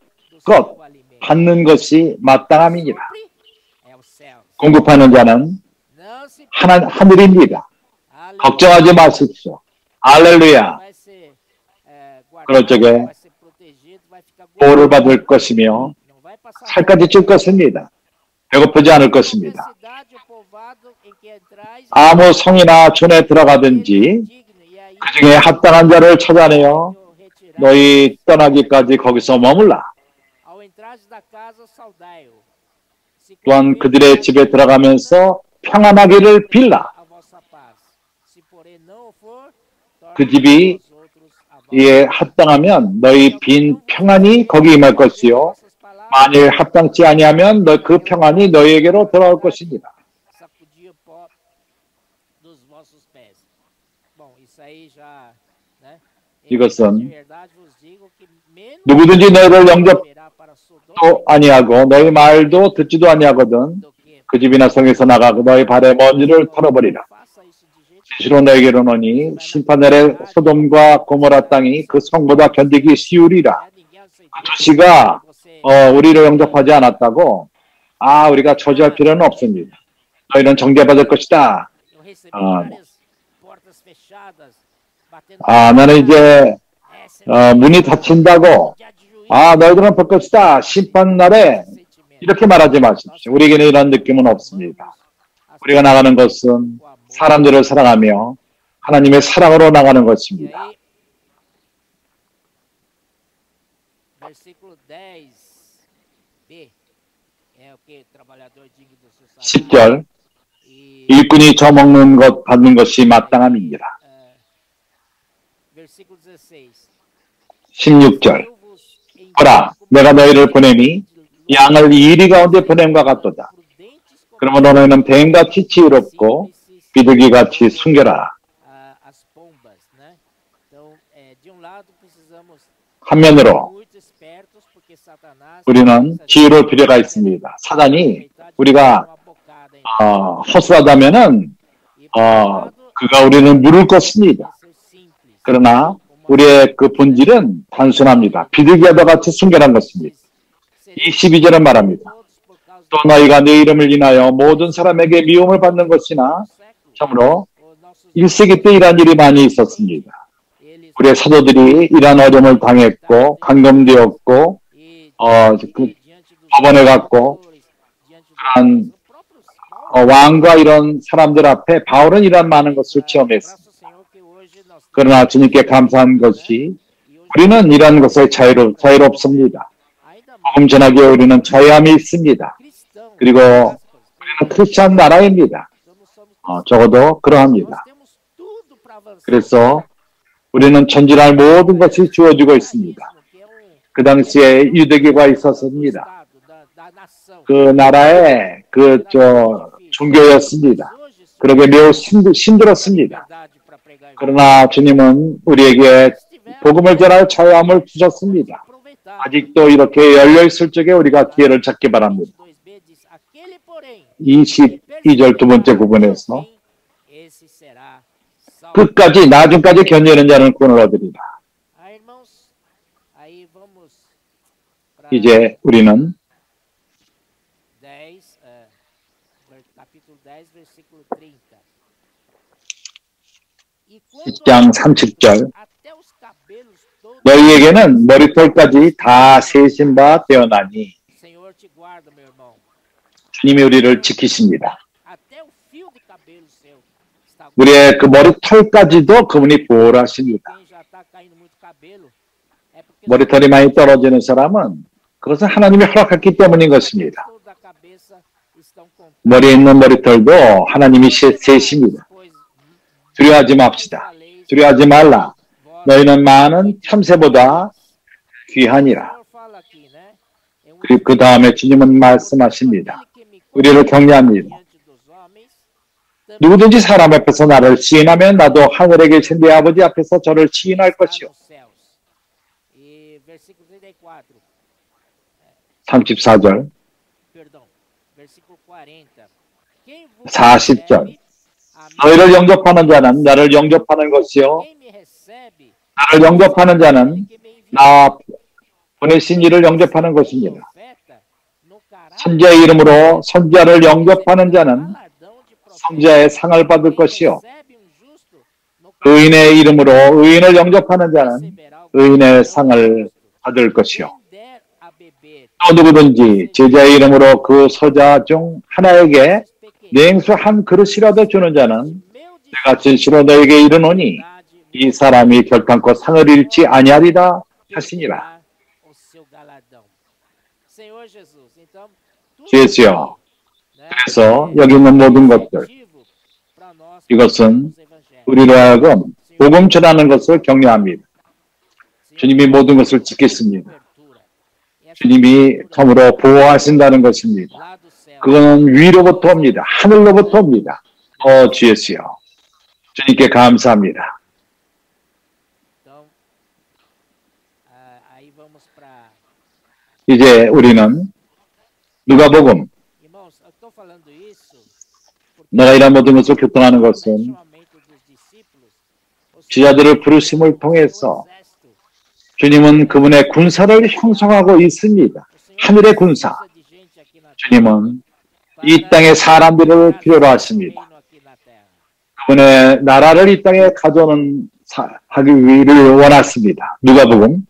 것 받는 것이 마땅함이니라. 공급하는 자는 하늘입니다. 걱정하지 마십시오. 할렐루야. 그럴 적에 보호를 받을 것이며 살까지 찔 것입니다. 배고프지 않을 것입니다. 아무 성이나 촌에 들어가든지 그 중에 합당한 자를 찾아내어 너희 떠나기까지 거기서 머물라. 또한 그들의 집에 들어가면서 평안하기를 빌라. 그 집이 이에 합당하면 너희 빈 평안이 거기 임할 것이요 만일 합당치 아니하면 그 평안이 너희에게로 돌아올 것입니다. 이것은 누구든지 너희를 영접도 아니하고 너희 말도 듣지도 아니하거든 그 집이나 성에서 나가고 너희 발에 먼지를 털어버리라. 진실로 너희에게로노니 심판날에 소돔과 고모라 땅이 그 성보다 견디기 쉬우리라. 그 도시가 우리를 영접하지 않았다고 우리가 저주할 필요는 없습니다. 너희는 정죄받을 것이다. 나는 이제 문이 닫힌다고 너희들은 볼 것이다. 심판날에 이렇게 말하지 마십시오. 우리에게는 이런 느낌은 없습니다. 우리가 나가는 것은 사람들을 사랑하며 하나님의 사랑으로 나가는 것입니다. 10절 일꾼이 저먹는 것 받는 것이 마땅함이니라. 16절 보라 내가 너희를 보내니 양을 이리 가운데 보냄과 같도다. 그러므로 너희는 뱀같이 지혜롭고 비둘기같이 순결하라. 한면으로 우리는 지혜로울 필요가 있습니다. 사단이 우리가 허술하다면은 그가 우리는 물을 것입니다. 그러나 우리의 그 본질은 단순합니다. 비둘기와 같이 순결한 것입니다. 22절은 말합니다. 또 너희가 내 이름을 인하여 모든 사람에게 미움을 받는 것이나 참으로 1세기 때 이러한 일이 많이 있었습니다. 우리의 사도들이 이러한 어려움을 당했고 감금되었고 법원에 갔고 한 왕과 이런 사람들 앞에 바울은 이러한 많은 것을 체험했습니다. 그러나 주님께 감사한 것이 우리는 이러한 것에 자유롭습니다. 복음 전하기에 우리는 자유함이 있습니다. 그리고 우리는 크리스찬 나라입니다. 적어도 그러합니다. 그래서 우리는 전진할 모든 것이 주어지고 있습니다. 그 당시에 유대교가 있었습니다. 그 나라의 종교였습니다. 그러게 매우 힘들었습니다. 그러나 주님은 우리에게 복음을 전할 자유함을 주셨습니다. 아직도 이렇게 열려있을 적에 우리가 기회를 찾기 바랍니다. 22절 두 번째 부분에서 끝까지 나중까지 견디는 자는 구원을 얻으리라. 이제 우리는 10장 30절 너희에게는 머리털까지 다 세신 바 되어나니 주님이 우리를 지키십니다. 우리의 그 머리털까지도 그분이 보호하십니다. 머리털이 많이 떨어지는 사람은 그것은 하나님이 허락했기 때문인 것입니다. 머리에 있는 머리털도 하나님이 세십니다. 두려워하지 맙시다. 두려워하지 말라. 너희는 많은 참새보다 귀하니라. 그리고 그 다음에 주님은 말씀하십니다. 우리를 격려합니다. 누구든지 사람 앞에서 나를 시인하면 나도 하늘에 계신 내 아버지 앞에서 저를 시인할 것이요. 34절 40절 너희를 영접하는 자는 나를 영접하는 것이요 나를 영접하는 자는 나 보내신 이를 영접하는 것입니다. 선지자의 이름으로 선지자를 영접하는 자는 선지자의 상을 받을 것이요 의인의 이름으로 의인을 영접하는 자는 의인의 상을 받을 것이요 또 누구든지 제자의 이름으로 그 서자 중 하나에게 냉수 한 그릇이라도 주는 자는 내가 진실로 너에게 이르노니 이 사람이 결단코 상을 잃지 아니하리라 하시니라. 주 예수여, 그래서 여기 있는 모든 것들, 이것은 우리로 하여금 복음 전하는 것을 격려합니다. 주님이 모든 것을 지켰습니다. 주님이 참으로 보호하신다는 것입니다. 그거는 위로부터 옵니다. 하늘로부터 옵니다. 주 예수여, 주님께 감사합니다. 이제 우리는 누가복음, 내가 이런 모든 것을 교통하는 것은 지자들을 부르심을 통해서 주님은 그분의 군사를 형성하고 있습니다. 하늘의 군사. 주님은 이 땅의 사람들을 필요로 하십니다. 그분의 나라를 이 땅에 가져오는 하기를 원하십니다. 누가복음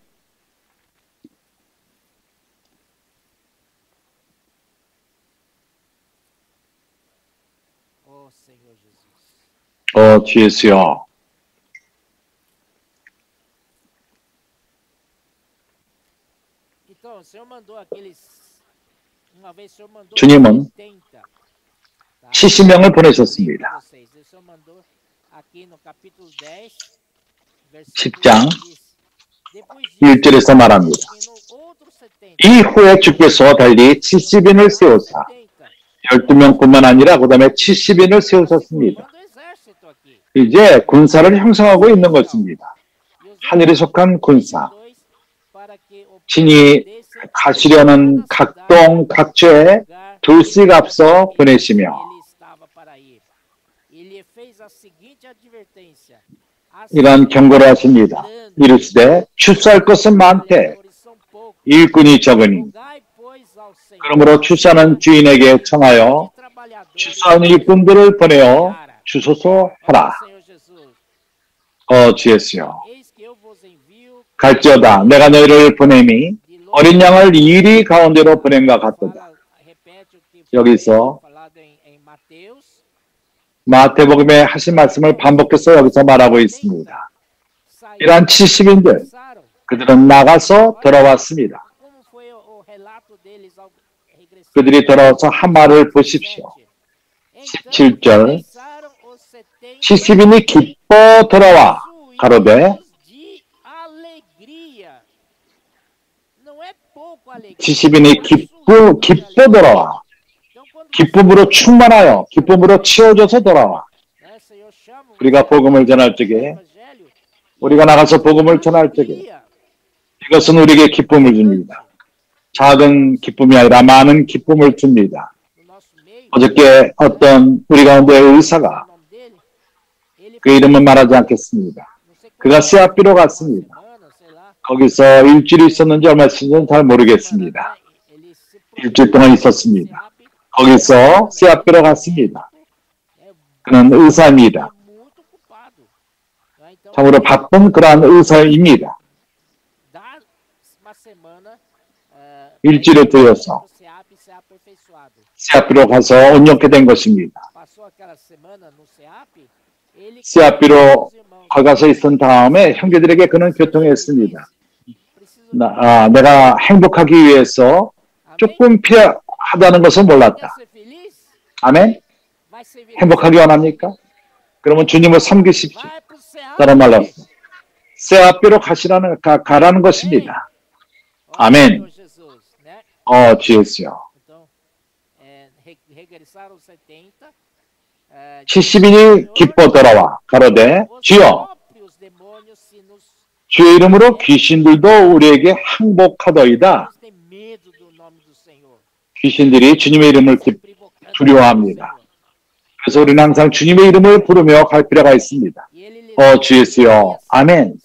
5장. 주 예수여. 주님은 70명을 보내셨습니다. 10장 1절에서 말합니다. 이후에 주께서 달리 70인을 세우사 12명뿐만 아니라 그 다음에 70인을 세우셨습니다. 이제 군사를 형성하고 있는 것입니다. 하늘에 속한 군사. 신이 가시려는 각동 각처에 둘씩 앞서 보내시며 이런 경고를 하십니다. 이르시되 추수할 것은 많되 일꾼이 적으니 그러므로 추수하는 주인에게 청하여 추수하는 일꾼들을 보내어 주소서 하라. 주 예수여, 갈지어다 내가 너희를 보냄이 어린 양을 이리 가운데로 보낸 것 같도다. 여기서 마태복음에 하신 말씀을 반복해서 여기서 말하고 있습니다. 이러한 70인들, 그들은 나가서 돌아왔습니다. 그들이 돌아와서 한 말을 보십시오. 17절 70인이 기뻐 돌아와 가로되 70인이 기뻐 돌아와 기쁨으로 충만하여 기쁨으로 채워져서 돌아와. 우리가 복음을 전할 적에 우리가 나가서 복음을 전할 적에 이것은 우리에게 기쁨을 줍니다. 작은 기쁨이 아니라 많은 기쁨을 줍니다. 어저께 어떤 우리 가운데 의사가 그 이름은 말하지 않겠습니다. 그가 세아비로 갔습니다. 거기서 일주일이 있었는지 얼마 있었는지 잘 모르겠습니다. 일주일 동안 있었습니다. 거기서 세아비로 갔습니다. 그는 의사입니다. 참으로 바쁜 그러한 의사입니다. 일주일을 들여서 세아비로 가서 온전케 된 것입니다. 세아비로 가서 있은 다음에 형제들에게 그는 교통했습니다. 내가 행복하기 위해서 조금 필요하다는 것을 몰랐다. 아멘? 행복하기 원합니까? 그러면 주님을 섬기십시오. 다른 말로 세아비로 가라는 것입니다. 아멘. 주 예수요. 70인이 기뻐 돌아와 가로되 주여 주의 이름으로 귀신들도 우리에게 항복하더이다. 귀신들이 주님의 이름을 두려워합니다. 그래서 우리는 항상 주님의 이름을 부르며 갈 필요가 있습니다. 주 예수여. 아멘.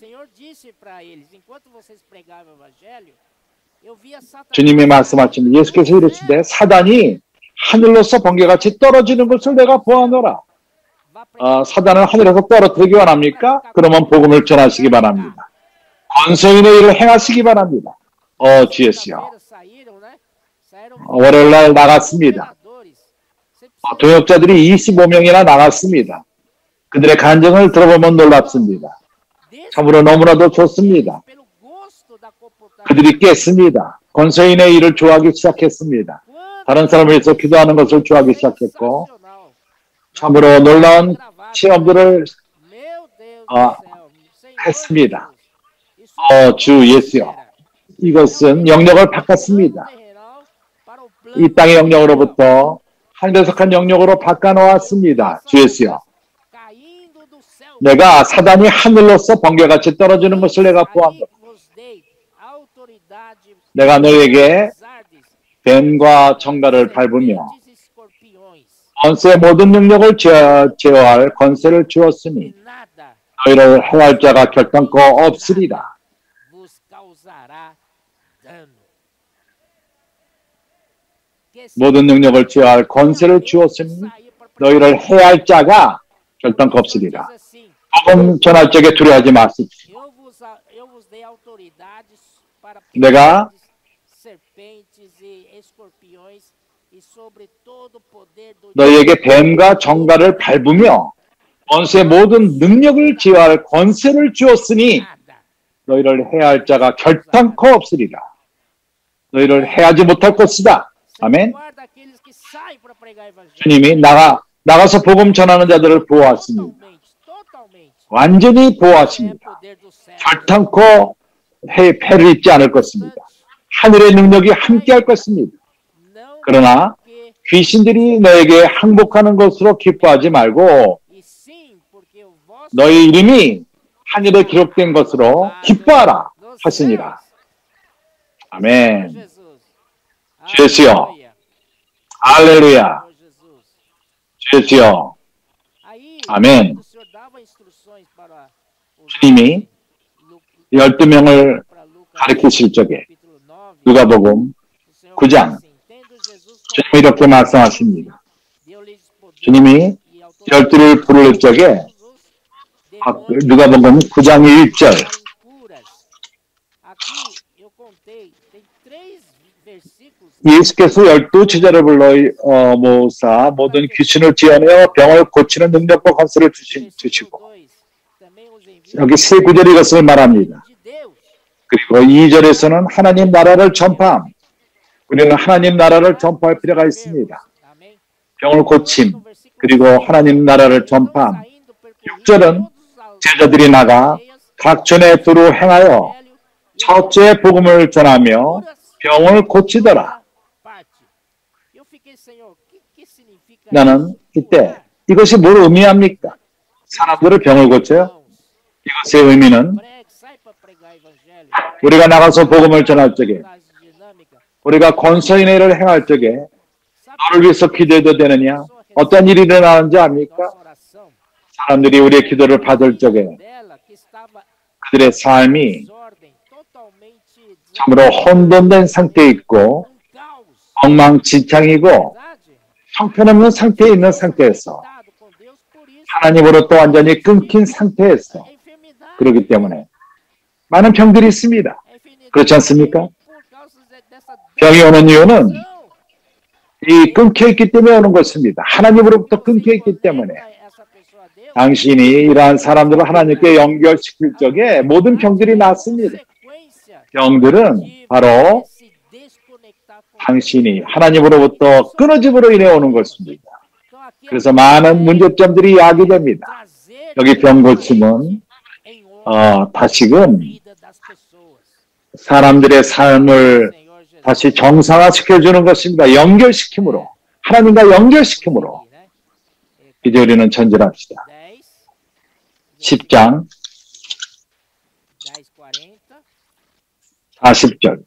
주님이 말씀하신 예수께서 이르시되 사단이 하늘로서 번개같이 떨어지는 것을 내가 보아노라. 사단을 하늘에서 떨어뜨리기 원합니까? 그러면 복음을 전하시기 바랍니다. 권소인의 일을 행하시기 바랍니다. 주 예수여. 월요일날 나갔습니다. 동역자들이 25명이나 나갔습니다. 그들의 간증을 들어보면 놀랍습니다. 참으로 너무나도 좋습니다. 그들이 깼습니다. 권서인의 일을 좋아하기 시작했습니다. 다른 사람을 위해서 기도하는 것을 좋아하기 시작했고 참으로 놀라운 체험들을 했습니다. 주 예수여, 이것은 영역을 바꿨습니다. 이 땅의 영역으로부터 하늘에 속한 영역으로 바꿔놓았습니다. 주 예수여, 내가 사단이 하늘로서 번개같이 떨어지는 것을 내가 보았노라. 내가 너에게 뱀과 정갈을 밟으며 권세의 모든 능력을 제어할 권세를 주었으니 너희를 해할 자가 결단코 없으리라. 모든 능력을 제어할 권세를 주었으니 너희를 해할 자가 결단코 없으리라. 복음 전할 적에 두려워하지 마십시오. 내가 너희에게 뱀과 정갈을 밟으며 권세의 모든 능력을 제어할 권세를 주었으니 너희를 해할 자가 결단코 없으리라. 너희를 해하지 못할 것이다. 아멘. 주님이 나가서 복음 전하는 자들을 보호하십니다. 완전히 보호하십니다. 결단코 패를 입지 않을 것입니다. 하늘의 능력이 함께할 것입니다. 그러나 귀신들이 너에게 항복하는 것으로 기뻐하지 말고 너희 이름이 하늘에 기록된 것으로 기뻐하라 하시니라. 아멘. 주 예수여, 할렐루야. 주 예수여, 아멘. 주님이 12명을 가르치실 적에 누가복음 9장 주님이 이렇게 말씀하십니다. 주님이 12를 부를 적에 누가복음 9장 1절 예수께서 12제자를 불러 모으사 모든 귀신을 지어내어 병을 고치는 능력과 권세를 주시고 여기 세 구절이 이것을 말합니다. 그리고 2절에서는 하나님 나라를 전파함. 우리는 하나님 나라를 전파할 필요가 있습니다. 병을 고침 그리고 하나님 나라를 전파함. 6절은 제자들이 나가 각 전에 두루 행하여 첫째 복음을 전하며 병을 고치더라. 나는 이때 이것이 뭘 의미합니까? 사람들을 병을 고쳐요? 이것의 의미는 우리가 나가서 복음을 전할 적에 우리가 권서인의 일을 행할 적에 너를 위해서 기도해도 되느냐? 어떤 일이 일어나는지 압니까? 사람들이 우리의 기도를 받을 적에 그들의 삶이 참으로 혼돈된 상태에 있고 엉망진창이고 형편없는 상태에 있는 상태에서 하나님으로부터 완전히 끊긴 상태에서 그렇기 때문에 많은 병들이 있습니다. 그렇지 않습니까? 병이 오는 이유는 이 끊겨있기 때문에 오는 것입니다. 하나님으로부터 끊겨있기 때문에 당신이 이러한 사람들을 하나님께 연결시킬 적에 모든 병들이 낫습니다. 병들은 바로 당신이 하나님으로부터 끊어짐으로 인해 오는 것입니다. 그래서 많은 문제점들이 야기됩니다. 여기 병 고침은 다시금 사람들의 삶을 다시 정상화시켜주는 것입니다. 연결시킴으로 하나님과 연결시킴으로 이제 우리는 전진합시다. 10장 40절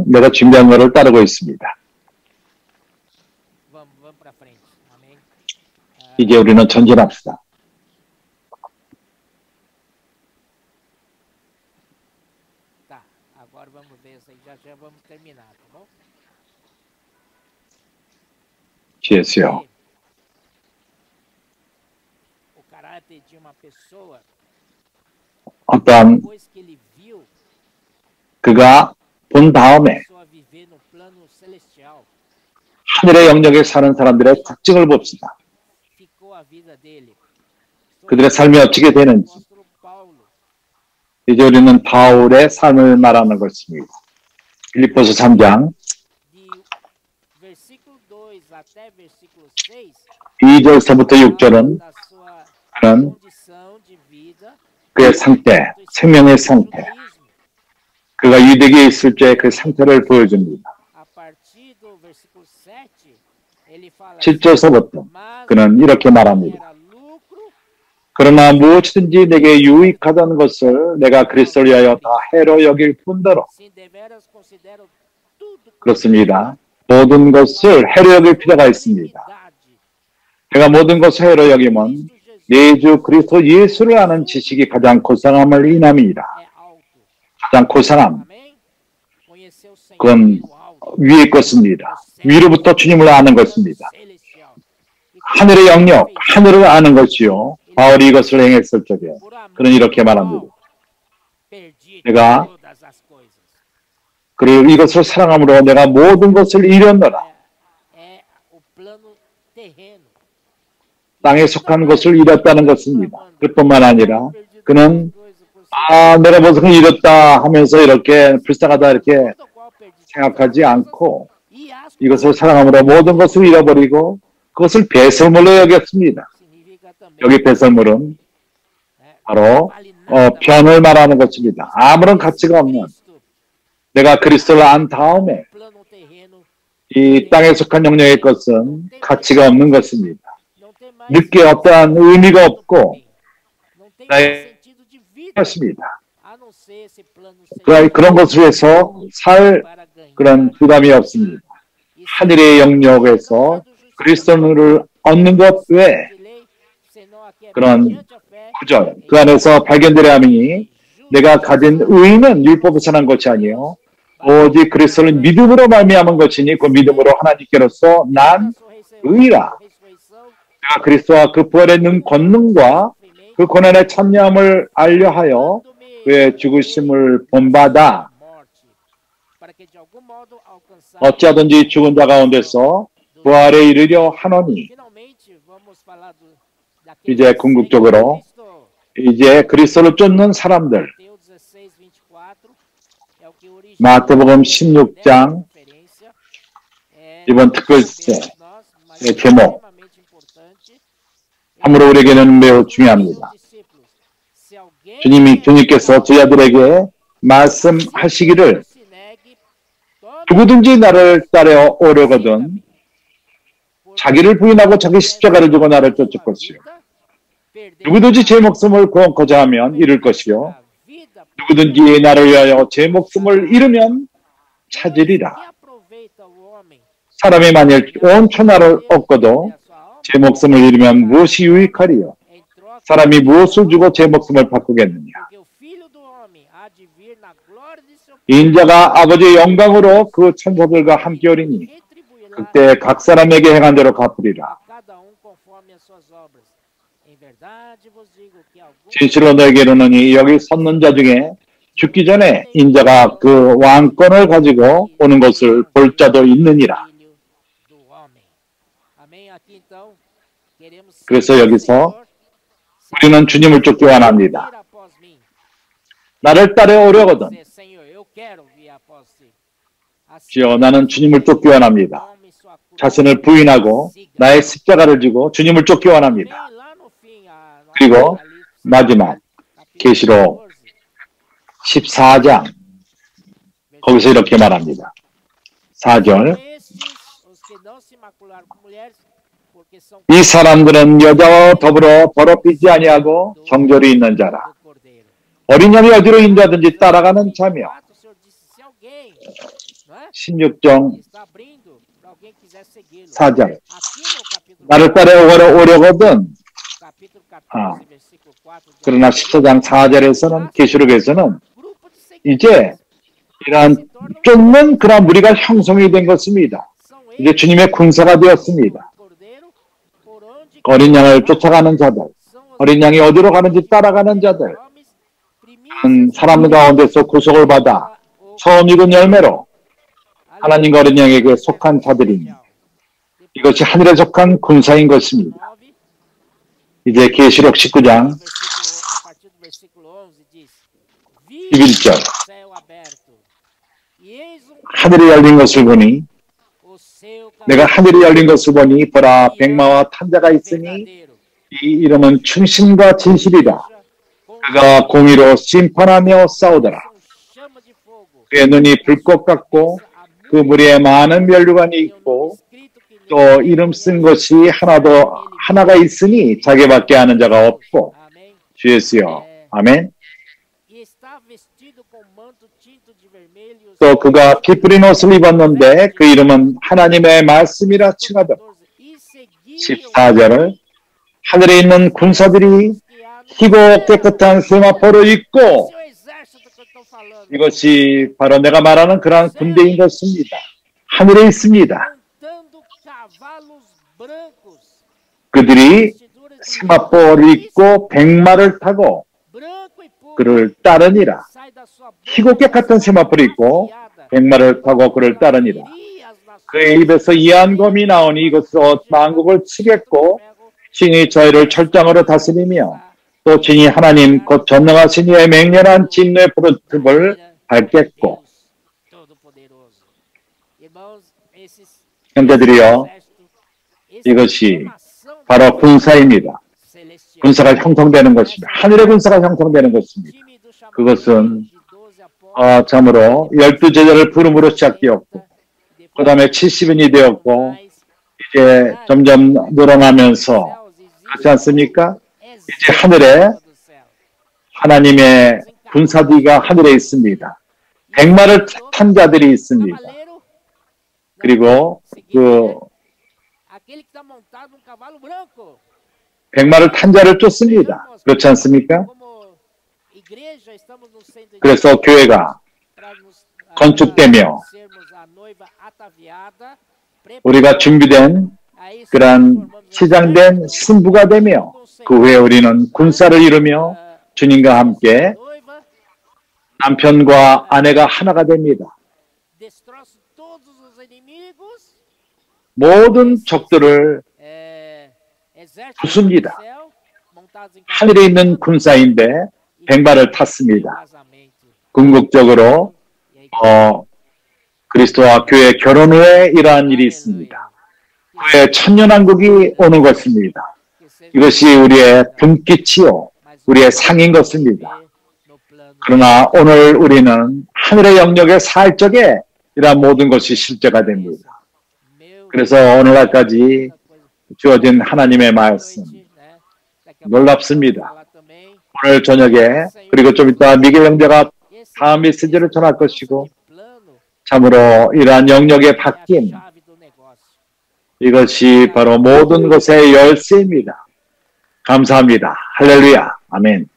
내가 준비한 것을 따르고 있습니다. 이제 우리는 전진합시다. 주 예수여, 어떠한 그가 본 다음에 하늘의 영역에 사는 사람들의 특징을 봅시다. 그들의 삶이 어떻게 되는지. 이제 우리는 바울의 삶을 말하는 것입니다. 빌립보서 3장 2절서부터 6절은 그는 그의 상태, 생명의 상태, 그가 유대기에 있을 때 그 상태를 보여줍니다. 7절서부터 그는 이렇게 말합니다. 그러나 무엇이든지 내게 유익하다는 것을 내가 그리스도를 위하여 다 해로 여길 뿐더러. 그렇습니다. 모든 것을 해로 여길 필요가 있습니다. 내가 모든 것을 해로 여기면 내 주 그리스도 예수를 아는 지식이 가장 고상함을 인함이니라. 가장 고상함. 그건 위의 것입니다. 위로부터 주님을 아는 것입니다. 하늘의 영역, 하늘을 아는 것이요. 바울이 이것을 행했을 적에 그는 이렇게 말합니다. 내가 그리고 이것을 사랑함으로 내가 모든 것을 잃었노라. 땅에 속한 것을 잃었다는 것입니다. 그뿐만 아니라 그는 내가 무엇을 잃었다 하면서 이렇게 불쌍하다 이렇게 생각하지 않고 이것을 사랑함으로 모든 것을 잃어버리고 그것을 배설물로 여겼습니다. 여기 배설물은 바로 변을 말하는 것입니다. 아무런 가치가 없는 내가 그리스도를 안 다음에 이 땅에 속한 영역의 것은 가치가 없는 것입니다. 늦게 어떠한 의미가 없고 나의 것입니다. 그런 것을 위해서 살 그런 부담이 없습니다. 하늘의 영역에서 그리스도를 얻는 것 외에 그런 구절, 그 안에서 발견되려 함이니 내가 가진 의는 율법에서 난 것이 아니요 오직 그리스도를 믿음으로 말미암은 것이니 그 믿음으로 하나님께로서 난 의라. 내가 그리스도와 그 부활의 권능과 그 고난의 참여함을 알려하여 그의 죽으심을 본받아 어찌하든지 죽은 자 가운데서 부활에 이르려 하노니. 이제 궁극적으로 이제 그리스도를 쫓는 사람들 마태복음 16장 이번 특별의 제목 참으로 우리에게는 매우 중요합니다. 주님께서 제자들에게 말씀하시기를 누구든지 나를 따라 오려거든 자기를 부인하고 자기 십자가를 지고 나를 쫓을 것이요 누구든지 제 목숨을 구원코자 하면 잃을 것이요 누구든지 나를 위하여 제 목숨을 잃으면 찾으리라. 사람이 만일 온 천하를 얻고도 제 목숨을 잃으면 무엇이 유익하리요? 사람이 무엇을 주고 제 목숨을 바꾸겠느냐? 인자가 아버지의 영광으로 그 천사들과 함께 오리니 그때 각 사람에게 행한 대로 갚으리라. 진실로 너에게 이르노니 여기 섰는 자 중에 죽기 전에 인자가 그 왕권을 가지고 오는 것을 볼 자도 있느니라. 그래서 여기서 우리는 주님을 쫓기 원합니다. 나를 따라 오려거든 주여 나는 주님을 쫓기 원합니다. 자신을 부인하고 나의 십자가를 지고 주님을 쫓기 원합니다. 그리고 마지막 계시록 14장 거기서 이렇게 말합니다. 4절 이 사람들은 여자와 더불어 더럽히지 아니하고 정절이 있는 자라 어린 양이 어디로 인도하든지 따라가는 자며 16장 4절 나를 따라 오려거든 그러나 14장 4절에서는 계시록에서는 이제 이러한 쫓는 그런 무리가 형성이 된 것입니다. 이제 주님의 군사가 되었습니다. 어린 양을 쫓아가는 자들, 어린 양이 어디로 가는지 따라가는 자들, 사람 가운데서 구속을 받아 처음 익은 열매로 하나님과 어린 양에게 속한 자들이니 이것이 하늘에 속한 군사인 것입니다. 이제 계시록 19장 11절 하늘이 열린 것을 보니 내가 하늘이 열린 것을 보니 보라 백마와 탄자가 있으니 이 이름은 충신과 진실이다. 그가 공의로 심판하며 싸우더라. 그의 눈이 불꽃 같고 그 무리에 많은 면류관이 있고 또 이름 쓴 것이 하나가 있으니 자기밖에 아는 자가 없고 주 예수여 아멘. 또 그가 피 뿌린 옷을 입었는데 그 이름은 하나님의 말씀이라 칭하더라. 14절을 하늘에 있는 군사들이 희고 깨끗한 세마포를 입고 이것이 바로 내가 말하는 그러한 군대인 것입니다. 하늘에 있습니다. 그들이 세마포를 입고 백마를 타고 그를 따르니라. 희고 깨끗한 세마포를 입고 백마를 타고 그를 따르니라. 그의 입에서 이한 검이 나오니 이것으로 만국을 치겠고 신이 저희를 철장으로 다스리며 또 진이 하나님 곧 전능하신 이의 맹렬한 진노의 푸른틈을 밟겠고 형제들이여 이것이 바로 군사입니다. 군사가 형성되는 것입니다. 하늘의 군사가 형성되는 것입니다. 그것은 참으로 12제자를 부름으로 시작되었고 그 다음에 70인이 되었고 이제 점점 늘어나면서 그렇지 않습니까? 이제 하늘에 하나님의 군사들이가 하늘에 있습니다. 백마를 탄 자들이 있습니다. 그리고 그 백마를 탄 자를 쫓습니다. 그렇지 않습니까? 그래서 교회가 건축되며 우리가 준비된 그러한 치장된 신부가 되며 그 후에 우리는 군사를 이루며 주님과 함께 남편과 아내가 하나가 됩니다. 모든 적들을 부숩니다. 하늘에 있는 군사인데 백마를 탔습니다. 궁극적으로 그리스도와 교회 결혼 후에 이러한 일이 있습니다. 후에 천년왕국이 오는 것입니다. 이것이 우리의 분깃이요 우리의 상인 것입니다. 그러나 오늘 우리는 하늘의 영역에 살 적에 이러한 모든 것이 실제가 됩니다. 그래서 오늘날까지 주어진 하나님의 말씀 놀랍습니다. 오늘 저녁에 그리고 좀 이따 미겔 형제가 다음 메시지를 전할 것이고 참으로 이러한 영역의 바뀜 이것이 바로 모든 것의 열쇠입니다. 감사합니다. 할렐루야. 아멘.